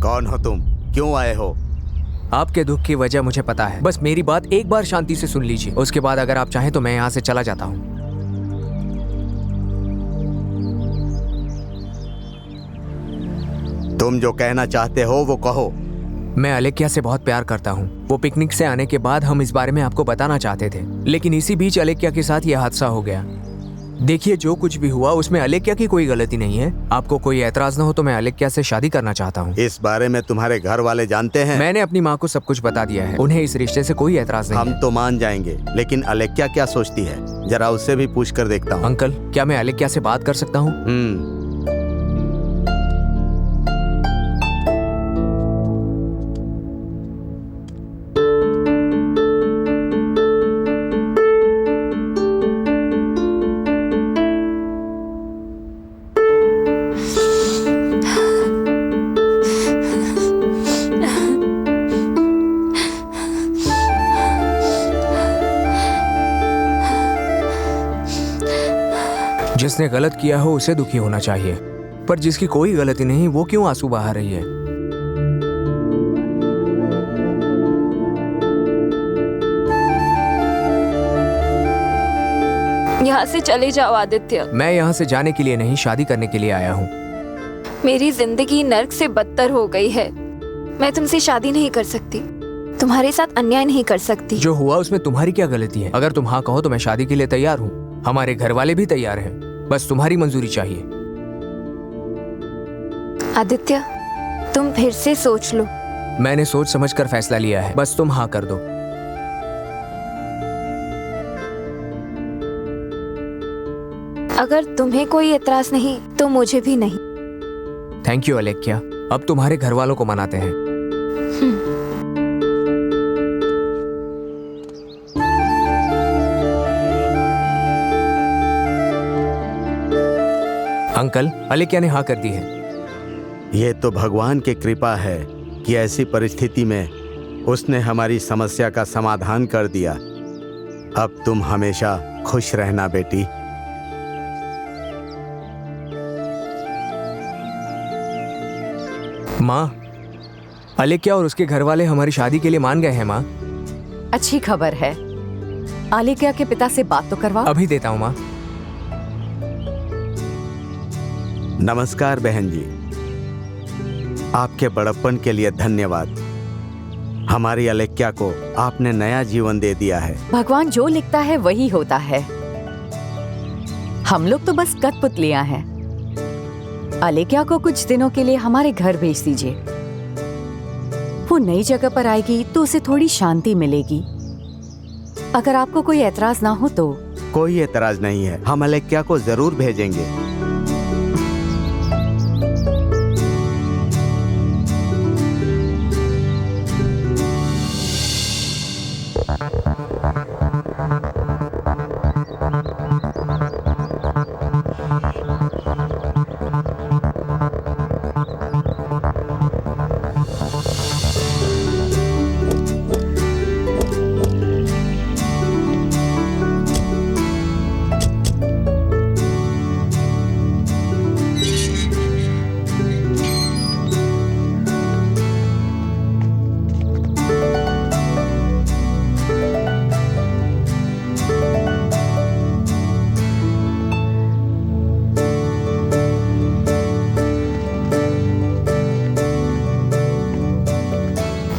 Speaker 6: कौन हो तुम? क्यों आए हो?
Speaker 10: आपके दुख की वजह मुझे पता है, बस मेरी बात एक बार शांति से सुन लीजिए, उसके बाद अगर आप चाहें तो मैं यहाँ से चला जाता हूँ।
Speaker 6: तुम जो कहना चाहते हो वो कहो।
Speaker 10: मैं अलेक्या से बहुत प्यार करता हूँ। वो पिकनिक से आने के बाद हम इस बारे में आपको बताना चाहते थे, लेकिन इसी बीच अलेक्या के साथ यह हादसा हो गया। देखिए, जो कुछ भी हुआ उसमें अलेक्या की कोई गलती नहीं है। आपको कोई एतराज ना हो तो मैं अलेक्या से शादी करना चाहता हूँ।
Speaker 6: इस बारे में तुम्हारे घर वाले जानते हैं?
Speaker 10: मैंने अपनी माँ को सब कुछ बता दिया है, उन्हें इस रिश्ते से कोई एतराज नहीं
Speaker 6: हम
Speaker 10: है।
Speaker 6: तो मान जाएंगे, लेकिन अलेक्या क्या सोचती है? जरा उससे भी पूछ कर देखता हूँ।
Speaker 10: अंकल, क्या मैं अलेक्या से बात कर सकता हूँ? जिसने गलत किया हो उसे दुखी होना चाहिए, पर जिसकी कोई गलती नहीं वो क्यों आंसू बहा रही है?
Speaker 4: यहाँ से चले जाओ आदित्य।
Speaker 10: मैं यहाँ से जाने के लिए नहीं, शादी करने के लिए आया हूँ।
Speaker 4: मेरी जिंदगी नर्क से बदतर हो गई है। मैं तुमसे शादी नहीं कर सकती, तुम्हारे साथ अन्याय नहीं कर सकती।
Speaker 10: जो हुआ उसमें तुम्हारी क्या गलती है? अगर तुम हाँ कहो तो मैं शादी के लिए तैयार हूँ। हमारे घर वाले भी तैयार हैं, बस तुम्हारी मंजूरी चाहिए।
Speaker 4: आदित्य, तुम फिर से सोच लो।
Speaker 10: मैंने सोच समझकर फैसला लिया है, बस तुम हाँ कर दो।
Speaker 4: अगर तुम्हें कोई एतराज नहीं तो मुझे भी नहीं।
Speaker 10: थैंक यू अलेक्या, अब तुम्हारे घर वालों को मनाते हैं। अंकल, अलेक्या ने हाँ कर दी है।
Speaker 6: ये तो भगवान की कृपा है कि ऐसी परिस्थिति में उसने हमारी समस्या का समाधान कर दिया। अब तुम हमेशा खुश रहना बेटी।
Speaker 10: माँ, अलेक्या और उसके घर वाले हमारी शादी के लिए मान गए हैं। माँ,
Speaker 5: अच्छी खबर है। अलेक्या के पिता से बात तो करवाओ।
Speaker 10: अभी देता हूँ माँ।
Speaker 6: नमस्कार बहन जी, आपके बड़प्पन के लिए धन्यवाद। हमारी अलेक्या को आपने नया जीवन दे दिया है।
Speaker 5: भगवान जो लिखता है वही होता है। हम लोग तो बस कठपुतलियां हैं। अलेक्या को कुछ दिनों के लिए हमारे घर भेज दीजिए। वो नई जगह पर आएगी तो उसे थोड़ी शांति मिलेगी। अगर आपको कोई एतराज ना हो तो।
Speaker 6: कोई एतराज नहीं है, हम अलेक्या को जरूर भेजेंगे।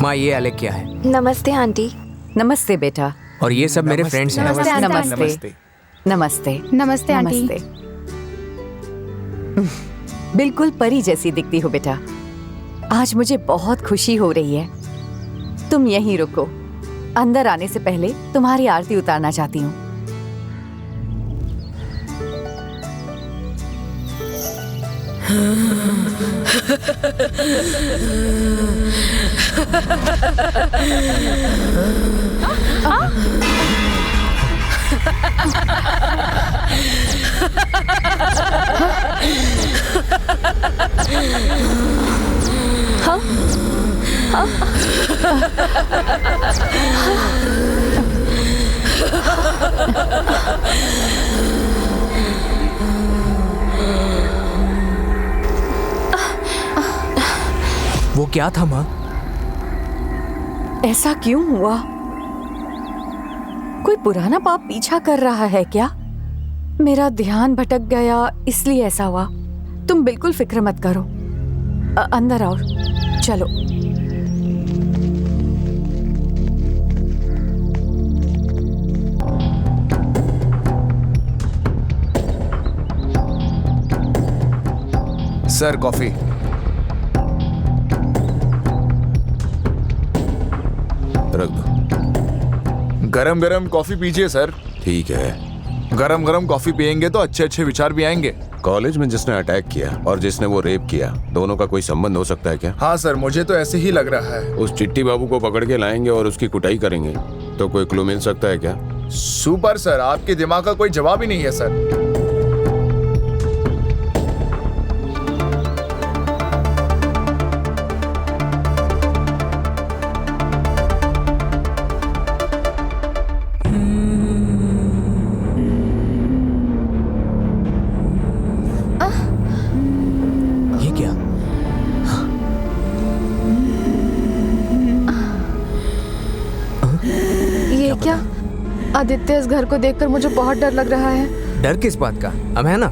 Speaker 10: माँ, ये अलेक्या है।
Speaker 4: नमस्ते आंटी।
Speaker 5: नमस्ते बेटा।
Speaker 10: और ये सब मेरे फ्रेंड्स हैं।
Speaker 5: नमस्ते
Speaker 2: आंटी।
Speaker 5: नमस्ते नमस्ते
Speaker 2: नमस्ते आंटी।
Speaker 5: नमस्ते। बिल्कुल परी जैसी दिखती हो बेटा। आज मुझे बहुत खुशी हो रही है। तुम यहीं रुको, अंदर आने से पहले तुम्हारी आरती उतारना चाहती हूँ।
Speaker 10: वो क्या था माँ?
Speaker 5: ऐसा क्यों हुआ? कोई पुराना पाप पीछा कर रहा है क्या? मेरा ध्यान भटक गया इसलिए ऐसा हुआ। तुम बिल्कुल फिक्र मत करो। अंदर आओ, चलो।
Speaker 1: Sir coffee.
Speaker 9: रख दो।
Speaker 1: गरम गरम कॉफी पीजिए सर।
Speaker 9: ठीक है।
Speaker 1: गरम गरम कॉफी पियेंगे तो अच्छे अच्छे विचार भी आएंगे।
Speaker 9: कॉलेज में जिसने अटैक किया और जिसने वो रेप किया, दोनों का कोई संबंध हो सकता है क्या?
Speaker 1: हाँ सर, मुझे तो ऐसे ही लग रहा है।
Speaker 9: उस चिट्टी बाबू को पकड़ के लाएंगे और उसकी कुटाई करेंगे तो कोई क्लू मिल सकता है क्या?
Speaker 1: सुपर सर, आपके दिमाग का कोई जवाब ही नहीं है सर।
Speaker 12: क्या? आदित्य, इस घर को देखकर मुझे बहुत डर लग रहा है।
Speaker 10: डर किस बात का? अब है ना?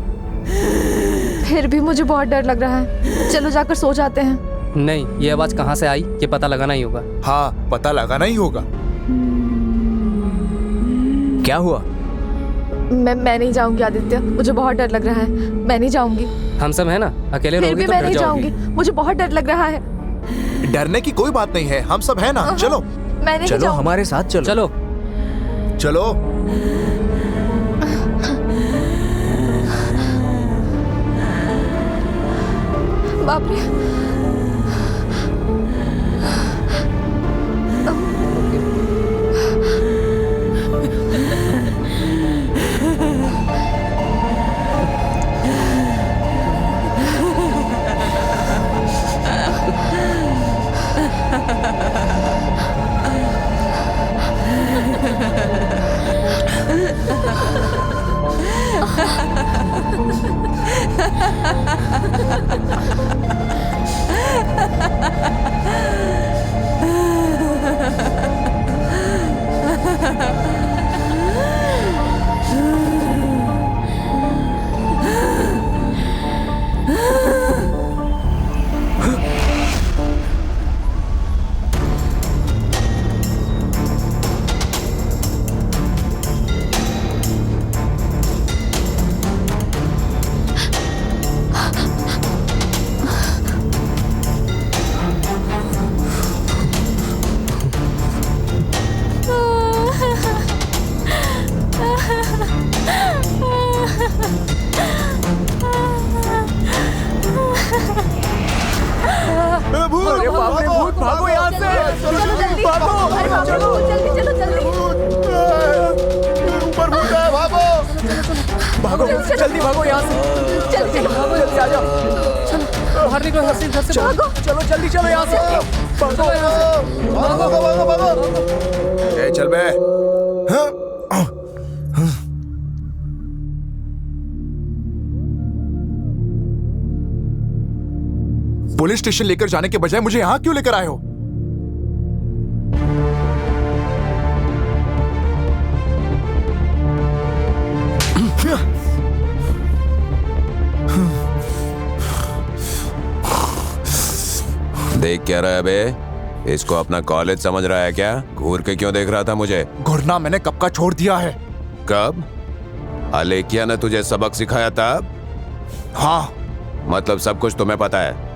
Speaker 12: फिर भी मुझे बहुत डर लग रहा है। चलो जाकर सो जाते हैं।
Speaker 3: नहीं, ये आवाज कहाँ से आई ये पता लगाना ही होगा।
Speaker 1: हाँ, पता लगाना ही होगा।
Speaker 10: क्या हुआ?
Speaker 12: मैं नहीं जाऊंगी आदित्य, मुझे बहुत डर लग रहा है। मैं नहीं जाऊंगी।
Speaker 3: हम सब है ना, अकेले
Speaker 12: फिर
Speaker 3: रहोगी
Speaker 12: भी
Speaker 3: तो
Speaker 12: मैं
Speaker 3: डर
Speaker 12: नहीं
Speaker 3: जाओगी।
Speaker 12: जाऊंगी, मुझे बहुत डर लग रहा है।
Speaker 1: डरने की कोई बात नहीं है, हम सब है ना। चलो
Speaker 12: मैं नहीं
Speaker 10: चलो
Speaker 12: जाऊंगी।
Speaker 10: हमारे साथ चलो।
Speaker 3: चलो
Speaker 1: चलो।
Speaker 12: बाप रे।
Speaker 10: अरे बाप रे, भूत, भागो यहाँ से।
Speaker 12: चलो जल्दी भागो। अरे बाप रे, जल्दी चलो जल्दी।
Speaker 7: ऊपर भूत है, भागो।
Speaker 10: भागो, जल्दी भागो यहाँ से।
Speaker 12: जल्दी
Speaker 10: भागो, जल्दी आ जाओ। चलो बाहर निकलो, घर से भागो। चलो जल्दी चलो यहाँ से। भागो यहाँ से।
Speaker 7: भागो भागो भागो।
Speaker 1: ए, चल बे। पुलिस स्टेशन लेकर जाने के बजाय मुझे यहां क्यों लेकर आए हो?
Speaker 9: देख क्या रहा है बे? इसको अपना कॉलेज समझ रहा है क्या? घूर के क्यों देख रहा था मुझे?
Speaker 1: घूरना मैंने कब का छोड़ दिया है।
Speaker 9: कब? अलेकिया ने तुझे सबक सिखाया तब?
Speaker 1: हाँ।
Speaker 9: मतलब सब कुछ तुम्हें पता है?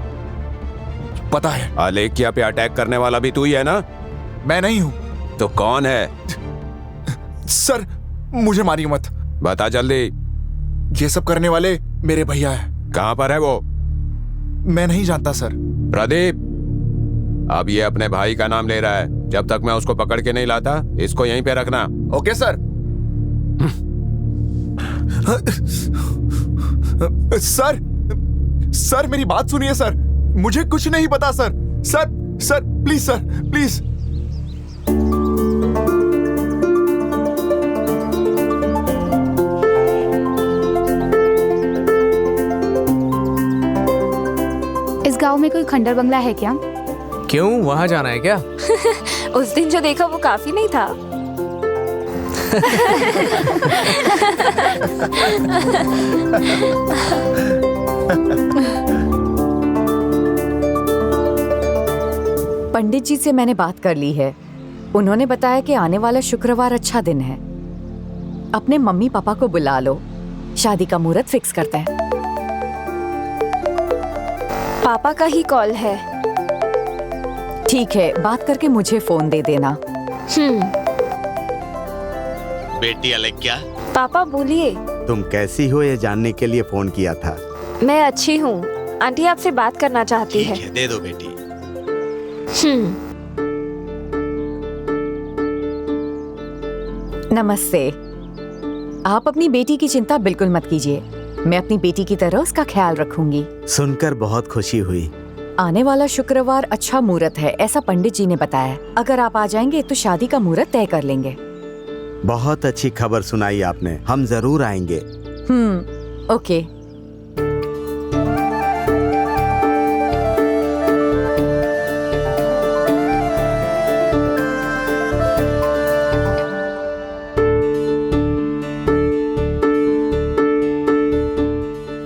Speaker 1: पता है।
Speaker 9: अलेकिया पे अटैक करने वाला भी तू ही है ना?
Speaker 1: मैं नहीं हूं।
Speaker 9: तो कौन है?
Speaker 1: सर, मुझे मारिए मत।
Speaker 9: बता जल्दी।
Speaker 1: ये सब करने वाले मेरे भैया हैं।
Speaker 9: कहां पर है वो?
Speaker 1: मैं नहीं जानता सर।
Speaker 9: प्रदीप, अब ये अपने भाई का नाम ले रहा है। जब तक मैं उसको पकड़ के नहीं लाता, इसको यहीं पे रखना।
Speaker 1: Okay sir. सर मेरी बात सुनिए सर। मुझे कुछ नहीं पता sir. Sir please sir, please.
Speaker 2: इस गांव में कोई खंडर बंगला है क्या?
Speaker 10: क्यों, वहां जाना है क्या?
Speaker 4: उस दिन जो देखा वो काफी नहीं था?
Speaker 5: पंडित जी से मैंने बात कर ली है। उन्होंने बताया कि आने वाला शुक्रवार अच्छा दिन है। अपने मम्मी पापा को बुला लो, शादी का मुहूर्त फिक्स करते हैं।
Speaker 4: पापा का ही कॉल है।
Speaker 5: ठीक है, बात करके मुझे फोन दे देना।
Speaker 6: बेटी अलेक्या,
Speaker 4: पापा बोलिए।
Speaker 6: तुम कैसी हो ये जानने के लिए फोन किया था।
Speaker 4: मैं अच्छी हूँ। आंटी आपसे बात करना चाहती है।
Speaker 6: दे दो बेटी।
Speaker 5: नमस्ते। आप अपनी बेटी की चिंता बिल्कुल मत कीजिए। मैं अपनी बेटी की तरह उसका ख्याल रखूंगी।
Speaker 6: सुनकर बहुत खुशी हुई।
Speaker 5: आने वाला शुक्रवार अच्छा मुहूर्त है, ऐसा पंडित जी ने बताया। अगर आप आ जाएंगे तो शादी का मुहूर्त तय कर लेंगे।
Speaker 6: बहुत अच्छी खबर सुनाई आपने, हम जरूर आएंगे।
Speaker 5: ओके।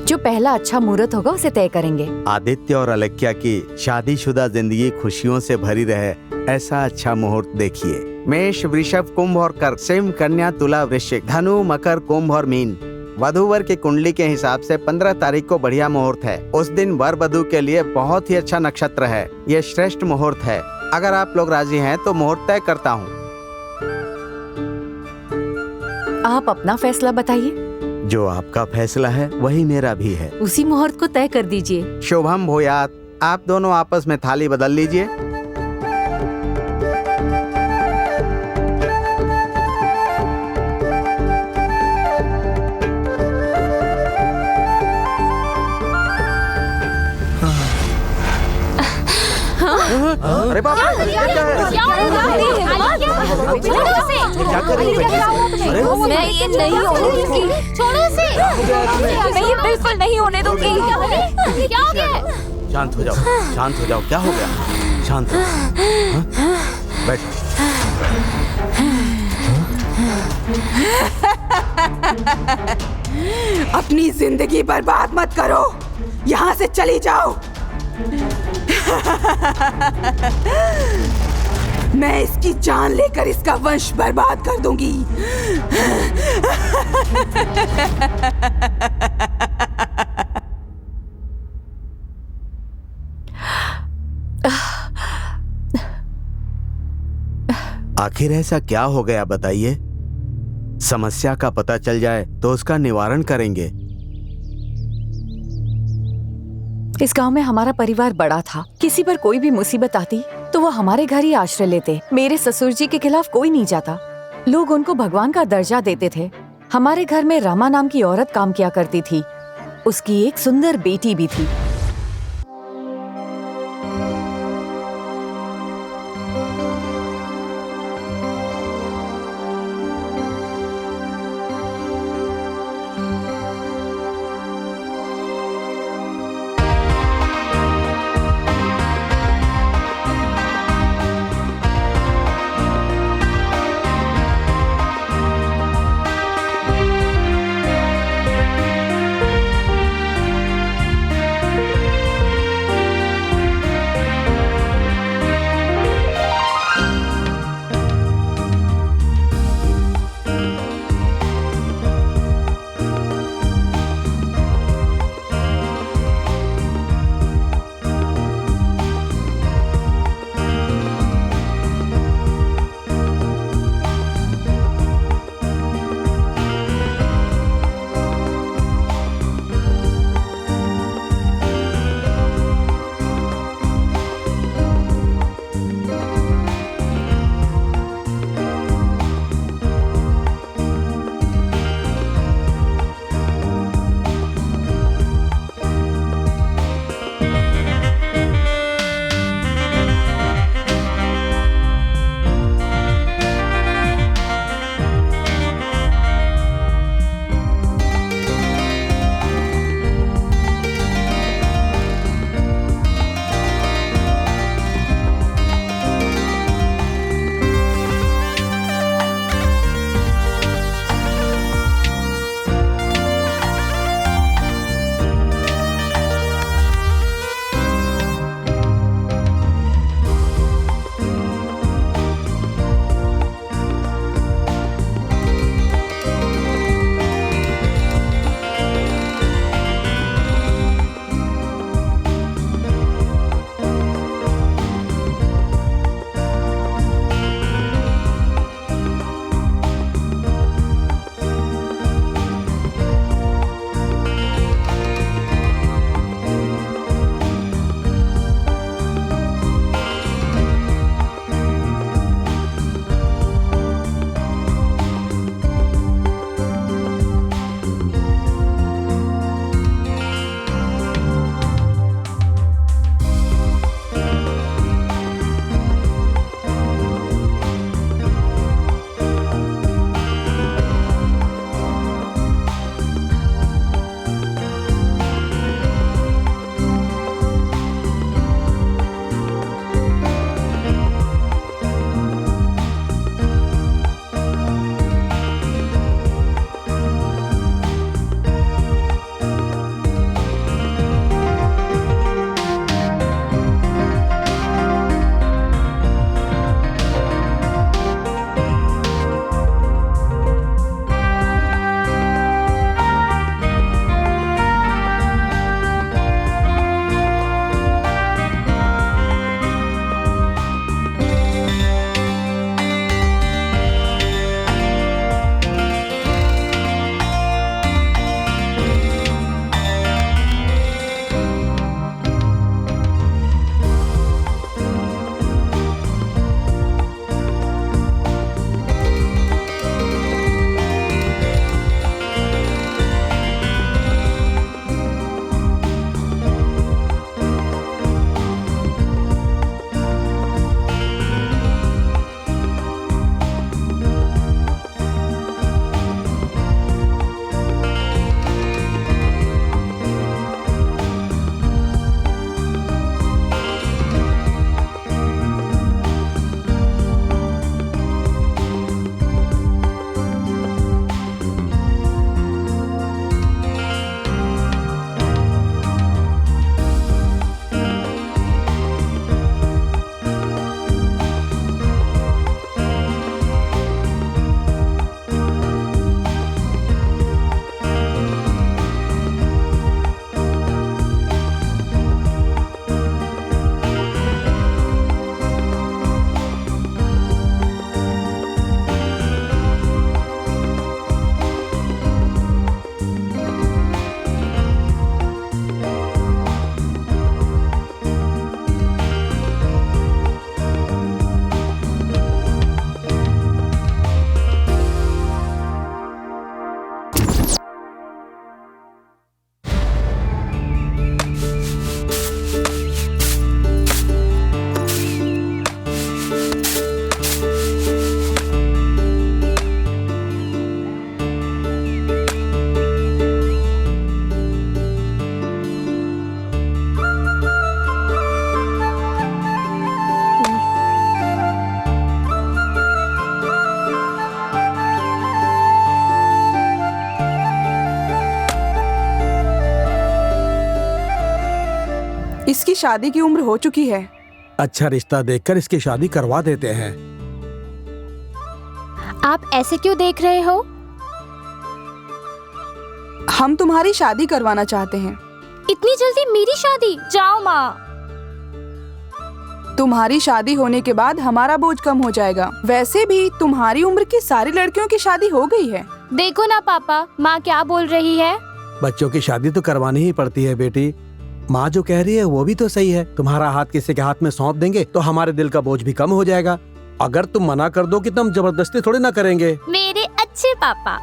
Speaker 5: जो पहला अच्छा मुहूर्त होगा उसे तय करेंगे।
Speaker 6: आदित्य और अलेक्या की शादीशुदा जिंदगी खुशियों से भरी रहे, ऐसा अच्छा मुहूर्त देखिए। मेष, वृषभ, कुंभ और कर्क, सिंह, कन्या, तुला, वृश्चिक, धनु, मकर, कुंभ और मीन। वधूवर की कुंडली के हिसाब से 15 तारीख को बढ़िया मुहूर्त है। उस दिन वर वधू के लिए बहुत ही अच्छा नक्षत्र है। ये श्रेष्ठ मुहूर्त है। अगर आप लोग राजी हैं तो मुहूर्त तय करता हूँ।
Speaker 5: आप अपना फैसला बताइए।
Speaker 6: जो आपका फैसला है वही मेरा भी है।
Speaker 8: उसी मुहूर्त को तय कर दीजिए।
Speaker 6: शुभम भूयात। आप दोनों आपस में थाली बदल लीजिए। अरे बाप रे,
Speaker 4: मैं ये नहीं होने दूंगी।
Speaker 11: छोड़ो उसे।
Speaker 4: मैं ये बिल्कुल नहीं होने दूंगी।
Speaker 11: क्या हो गया?
Speaker 6: शांत हो जाओ, शांत हो जाओ। क्या हो गया? शांत हो। बैठो।
Speaker 13: अपनी जिंदगी बर्बाद मत करो, यहाँ से चली जाओ। मैं इसकी जान लेकर इसका वंश बर्बाद कर दूंगी।
Speaker 6: आखिर ऐसा क्या हो गया बताइए। समस्या का पता चल जाए तो उसका निवारण करेंगे।
Speaker 5: इस गांव में हमारा परिवार बड़ा था। किसी पर कोई भी मुसीबत आती तो वो हमारे घर ही आश्रय लेते। मेरे ससुर जी के खिलाफ कोई नहीं जाता। लोग उनको भगवान का दर्जा देते थे। हमारे घर में रमा नाम की औरत काम किया करती थी। उसकी एक सुंदर बेटी भी थी।
Speaker 13: इसकी शादी की उम्र हो चुकी है।
Speaker 6: अच्छा रिश्ता देखकर इसकी शादी करवा देते हैं।
Speaker 11: आप ऐसे क्यों देख रहे हो?
Speaker 13: हम तुम्हारी शादी करवाना चाहते हैं।
Speaker 11: इतनी जल्दी मेरी शादी? जाओ माँ।
Speaker 13: तुम्हारी शादी होने के बाद हमारा बोझ कम हो जाएगा। वैसे भी तुम्हारी उम्र की सारी लड़कियों की शादी हो गई है।
Speaker 11: देखो ना पापा, माँ क्या बोल रही है।
Speaker 6: बच्चों की शादी तो करवानी ही पड़ती है बेटी। माँ जो कह रही है वो भी तो सही है। तुम्हारा हाथ किसी के हाथ में सौंप देंगे तो हमारे दिल का बोझ भी कम हो जाएगा। अगर तुम मना कर दो कि तुम जबरदस्ती थोड़ी ना करेंगे।
Speaker 11: मेरे अच्छे पापा।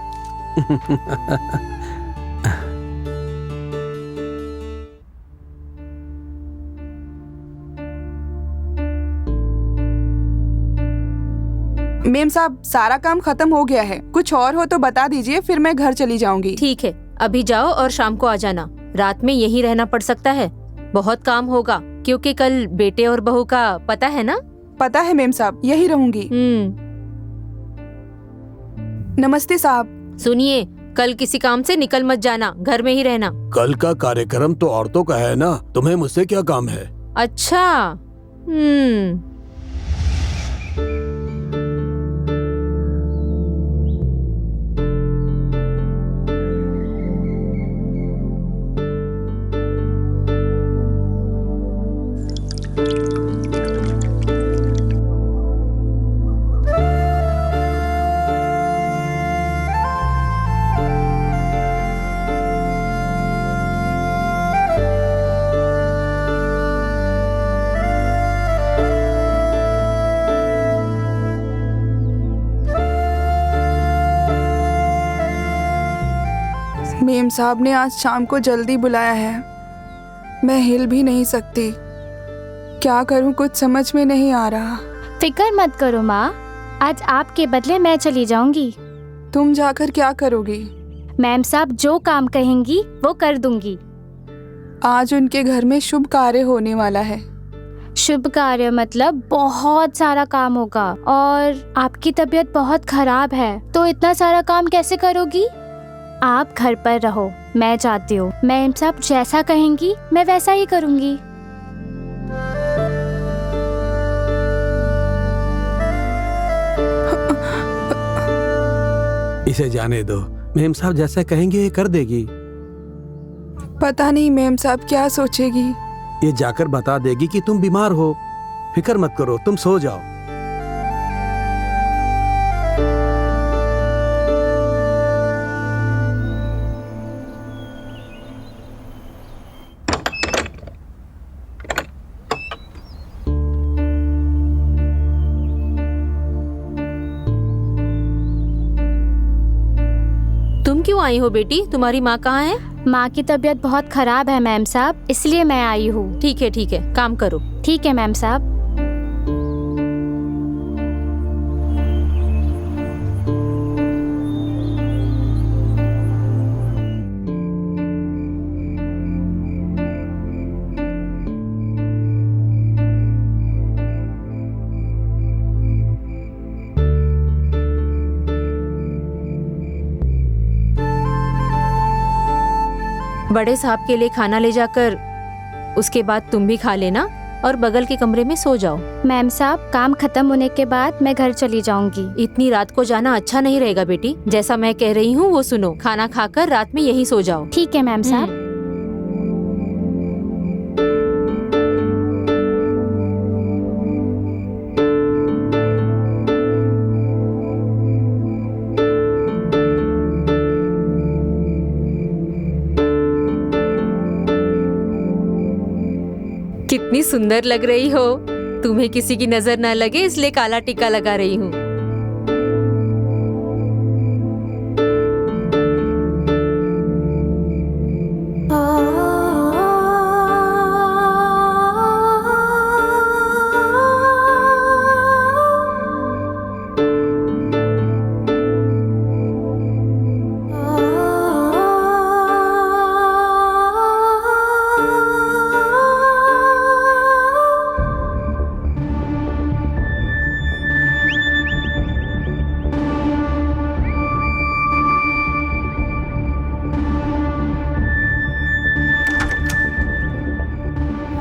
Speaker 13: मेम साहब, सारा काम खत्म हो गया है। कुछ और हो तो बता दीजिए, फिर मैं घर चली जाऊंगी।
Speaker 8: ठीक है, अभी जाओ और शाम को आ जाना। रात में यहीं रहना पड़ सकता है, बहुत काम होगा क्योंकि कल बेटे और बहू का पता है ना।
Speaker 13: पता है मेम साहब, यही रहूंगी। नमस्ते साहब।
Speaker 8: सुनिए, कल किसी काम से निकल मत जाना, घर में ही रहना।
Speaker 6: कल का कार्यक्रम तो औरतों का है ना, तुम्हें मुझसे क्या काम है?
Speaker 8: अच्छा।
Speaker 13: मेम साहब ने आज शाम को जल्दी बुलाया है। मैं हिल भी नहीं सकती। क्या करूं, कुछ समझ में नहीं आ रहा।
Speaker 11: फिक्र मत करो माँ, आज आपके बदले मैं चली जाऊंगी।
Speaker 13: तुम जाकर क्या करोगी?
Speaker 11: मैम साहब जो काम कहेंगी वो कर दूंगी।
Speaker 13: आज उनके घर में शुभ कार्य होने वाला है।
Speaker 11: शुभ कार्य मतलब बहुत सारा काम होगा, और आपकी तबीयत बहुत खराब है तो इतना सारा काम कैसे करोगी? आप घर पर रहो, मैं जाती हूँ। मैम साहब जैसा कहेंगी मैं वैसा ही करूँगी।
Speaker 6: इसे जाने दो, मेम साहब जैसा कहेंगे ये कर देगी।
Speaker 13: पता नहीं मेम साहब क्या सोचेगी।
Speaker 6: ये जाकर बता देगी कि तुम बीमार हो। फिक्र मत करो, तुम सो जाओ।
Speaker 8: तुम क्यों आई हो बेटी? तुम्हारी माँ कहाँ है?
Speaker 11: माँ की तबीयत बहुत खराब है मैम साहब, इसलिए मैं आई हूँ।
Speaker 8: ठीक है, काम करो।
Speaker 11: ठीक है मैम साहब।
Speaker 8: बड़े साहब के लिए खाना ले जाकर उसके बाद तुम भी खा लेना और बगल के कमरे में सो जाओ।
Speaker 11: मैम साहब काम खत्म होने के बाद मैं घर चली जाऊंगी।
Speaker 8: इतनी रात को जाना अच्छा नहीं रहेगा बेटी। जैसा मैं कह रही हूँ वो सुनो। खाना खाकर रात में यहीं सो जाओ।
Speaker 11: ठीक है मैम साहब।
Speaker 8: कितनी सुंदर लग रही हो। तुम्हें किसी की नजर न लगे इसलिए काला टीका लगा रही हूँ।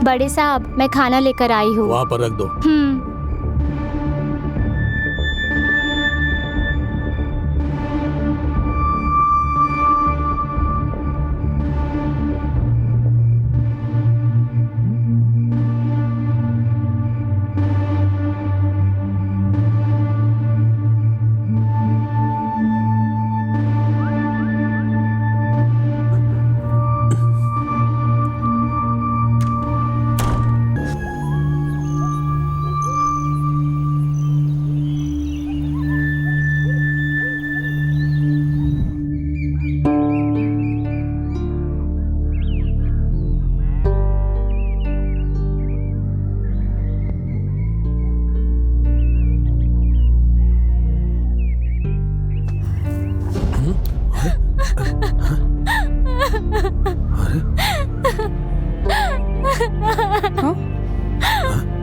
Speaker 11: बड़े साहब, मैं खाना लेकर आई हूँ।
Speaker 14: वहाँ पर रख दो।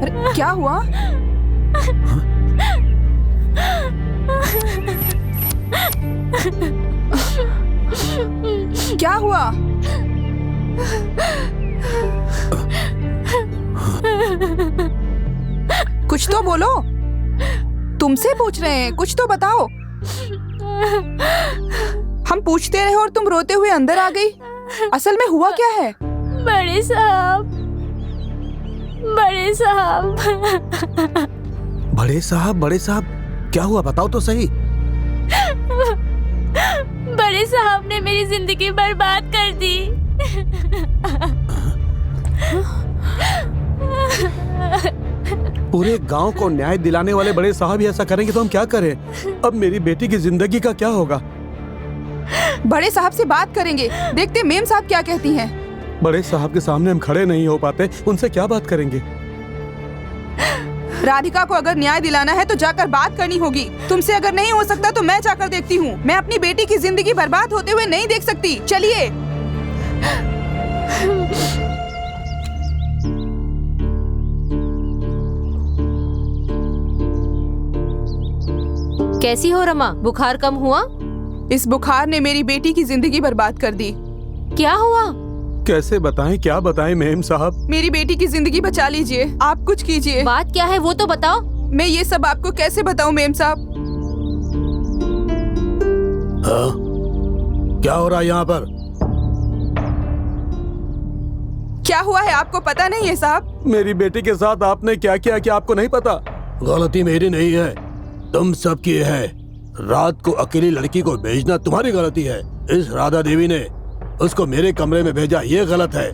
Speaker 13: अरे क्या हुआ? क्या हुआ? कुछ तो बोलो। तुमसे पूछ रहे हैं, कुछ तो बताओ। हम पूछते रहे और तुम रोते हुए अंदर आ गई। असल में हुआ क्या है?
Speaker 11: बड़े साहब, बड़े साहब।
Speaker 14: बड़े साहब क्या हुआ, बताओ तो सही।
Speaker 11: बड़े साहब ने मेरी जिंदगी बर्बाद कर दी।
Speaker 14: पूरे गांव को न्याय दिलाने वाले बड़े साहब ही ऐसा करेंगे तो हम क्या करें? अब मेरी बेटी की जिंदगी का क्या होगा?
Speaker 13: बड़े साहब से बात करेंगे, देखते मेम साहब क्या कहती हैं।
Speaker 14: बड़े साहब के सामने हम खड़े नहीं हो पाते, उनसे क्या बात करेंगे?
Speaker 13: राधिका को अगर न्याय दिलाना है तो जाकर बात करनी होगी। तुमसे अगर नहीं हो सकता तो मैं जाकर देखती हूँ। मैं अपनी बेटी की जिंदगी बर्बाद होते हुए नहीं देख सकती। चलिए।
Speaker 8: कैसी हो रमा? बुखार कम हुआ?
Speaker 13: इस बुखार ने मेरी बेटी की जिंदगी बर्बाद कर दी।
Speaker 8: क्या हुआ?
Speaker 14: कैसे बताएं, क्या बताएं मेम साहब?
Speaker 13: मेरी बेटी की जिंदगी बचा लीजिए, आप कुछ कीजिए।
Speaker 8: बात क्या है वो तो बताओ।
Speaker 13: मैं ये सब आपको कैसे बताऊं मेम साहब?
Speaker 14: हाँ? क्या हो रहा है यहाँ पर?
Speaker 13: क्या हुआ है आपको पता नहीं है साहब?
Speaker 14: मेरी बेटी के साथ आपने क्या किया कि आपको नहीं पता? गलती मेरी नहीं है, तुम सबकी है। रात को अकेली लड़की को भेजना तुम्हारी गलती है। इस राधा देवी ने उसको मेरे कमरे में भेजा, ये गलत है।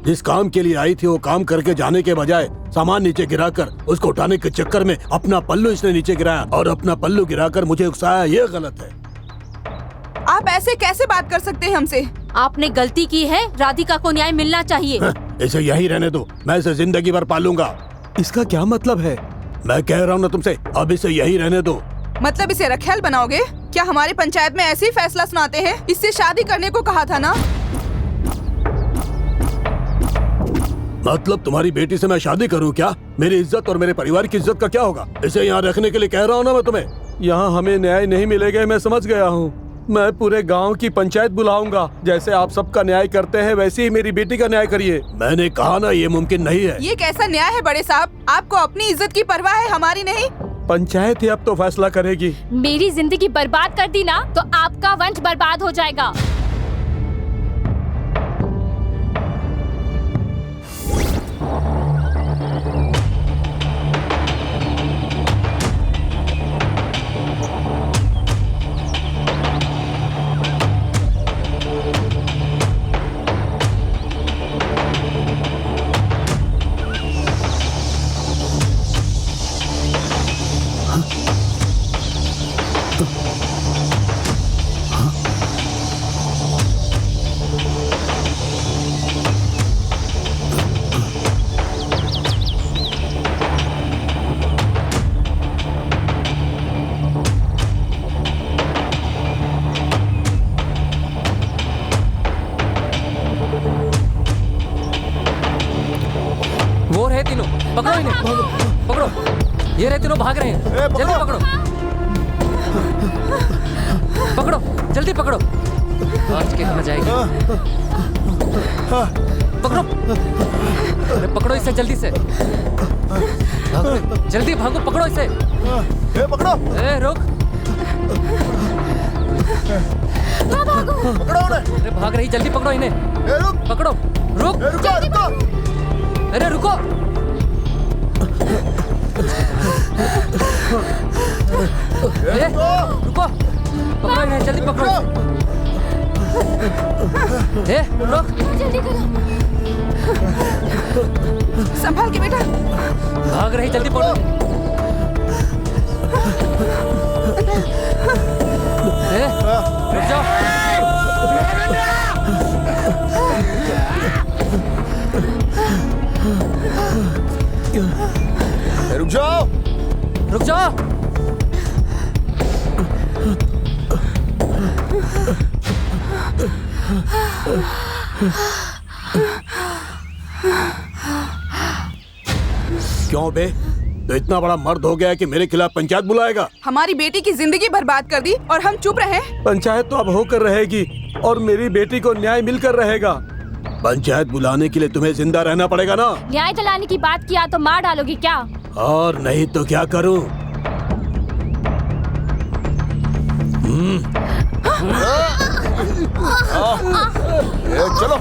Speaker 14: जिस काम के लिए आई थी वो काम करके जाने के बजाय सामान नीचे गिराकर उसको उठाने के चक्कर में अपना पल्लू इसने नीचे गिराया और अपना पल्लू गिराकर मुझे उकसाया, ये गलत है।
Speaker 13: आप ऐसे कैसे बात कर सकते हैं हमसे?
Speaker 8: आपने गलती की है, राधिका को न्याय मिलना चाहिए।
Speaker 14: इसे यही रहने दो, मैं इसे जिंदगी भर पालूंगा। इसका क्या मतलब है? मैं कह रहा हूँ ना तुमसे, अब इसे यही रहने दो।
Speaker 13: मतलब इसे रखेल बनाओगे? क्या हमारे पंचायत में ऐसे ही फैसला सुनाते हैं? इससे शादी करने को कहा था ना।
Speaker 14: मतलब तुम्हारी बेटी से मैं शादी करूं क्या? मेरी इज्जत और मेरे परिवार की इज्जत का क्या होगा? इसे यहाँ रखने के लिए कह रहा हूँ ना मैं तुम्हें। यहाँ हमें न्याय नहीं मिलेगा, मैं समझ गया हूँ। मैं पूरे गांव की पंचायत बुलाऊंगा। जैसे आप सबका न्याय करते हैं वैसे ही मेरी बेटी का न्याय करिए। मैंने कहा ना, ये मुमकिन नहीं है।
Speaker 13: ये कैसा न्याय है बड़े साहब? आपको अपनी इज्जत की परवाह है, हमारी नहीं।
Speaker 14: पंचायत ही अब तो फैसला करेगी।
Speaker 11: मेरी जिंदगी बर्बाद कर दी ना तो आपका वंश बर्बाद हो जाएगा।
Speaker 3: वो रहे तीनों, पकड़ो इन्हें, पकड़ो। ये रहे तीनों भाग रहे हैं, जल्दी पकड़ो, पकड़ो, जल्दी पकड़ो। आज के कहाँ जाएगी? पकड़ो, अरे पकड़ो इसे जल्दी से। भागो, जल्दी भागो, पकड़ो इसे।
Speaker 1: पकड़ो।
Speaker 3: रुक।
Speaker 1: भागो। पकड़ो उन्हें।
Speaker 3: अरे भाग रही, जल्दी पकड़ो इन्हें।
Speaker 1: रुक।
Speaker 3: पकड़ो, रुक।
Speaker 1: रुको।
Speaker 3: अरे रुको। रुको, पकड़ो इन्हें, जल्दी पकड़ो। रुक।
Speaker 11: जल्दी करो।
Speaker 13: संभाल के बेटा।
Speaker 3: भाग रही, जल्दी पकड़ो। रुक जाओ।
Speaker 1: रुक जाओ।
Speaker 3: रुक जाओ।
Speaker 14: क्यों बे? तो इतना बड़ा मर्द हो गया कि मेरे खिलाफ पंचायत बुलाएगा?
Speaker 13: हमारी बेटी की जिंदगी बर्बाद कर दी और हम चुप रहे।
Speaker 14: पंचायत तो अब होकर रहेगी और मेरी बेटी को न्याय मिलकर रहेगा। पंचायत बुलाने के लिए तुम्हें जिंदा रहना पड़ेगा ना।
Speaker 11: न्याय दिलाने की बात किया तो मार डालोगी क्या?
Speaker 14: और नहीं तो क्या करूं?
Speaker 1: चलो।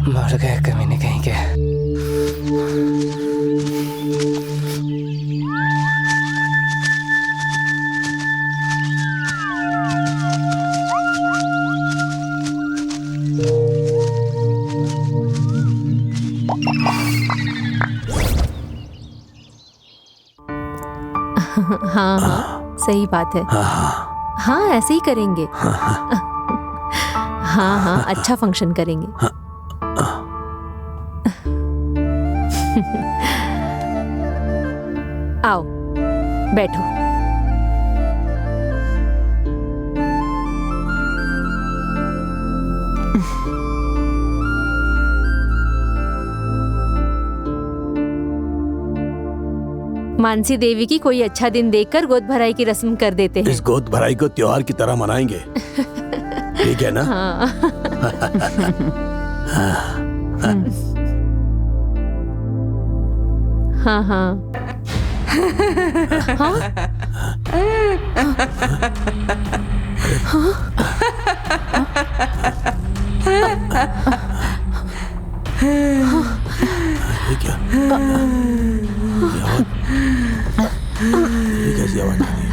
Speaker 3: मर गए कमीने कहीं के।
Speaker 8: हाँ हाँ सही बात है। हाँ ऐसे ही करेंगे। हाँ हाँ अच्छा फंक्शन करेंगे। आओ बैठो। मानसी देवी की कोई अच्छा दिन देखकर गोद भराई की रस्म कर देते हैं।
Speaker 14: इस गोद भराई को त्योहार की तरह मनाएंगे। ठीक है ना?
Speaker 8: हाँ। हाँ हाँ
Speaker 14: क्या? कैसी आवाज आ रही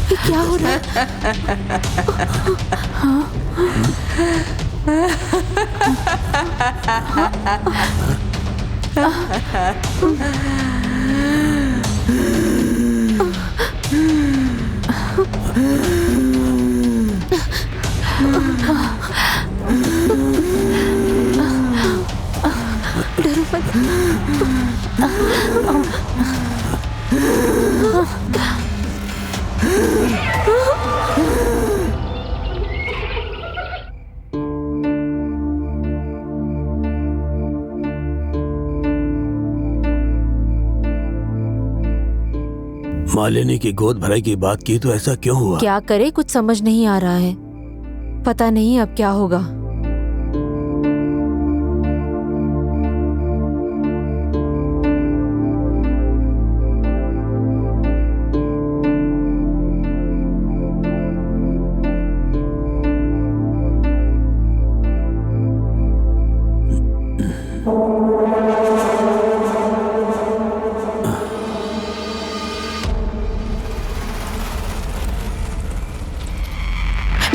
Speaker 11: ये क्या हो रहा है? डरो मत।
Speaker 14: मालिनी की गोद भराई की बात की तो ऐसा क्यों हुआ?
Speaker 8: क्या करे कुछ समझ नहीं आ रहा है। पता नहीं अब क्या होगा।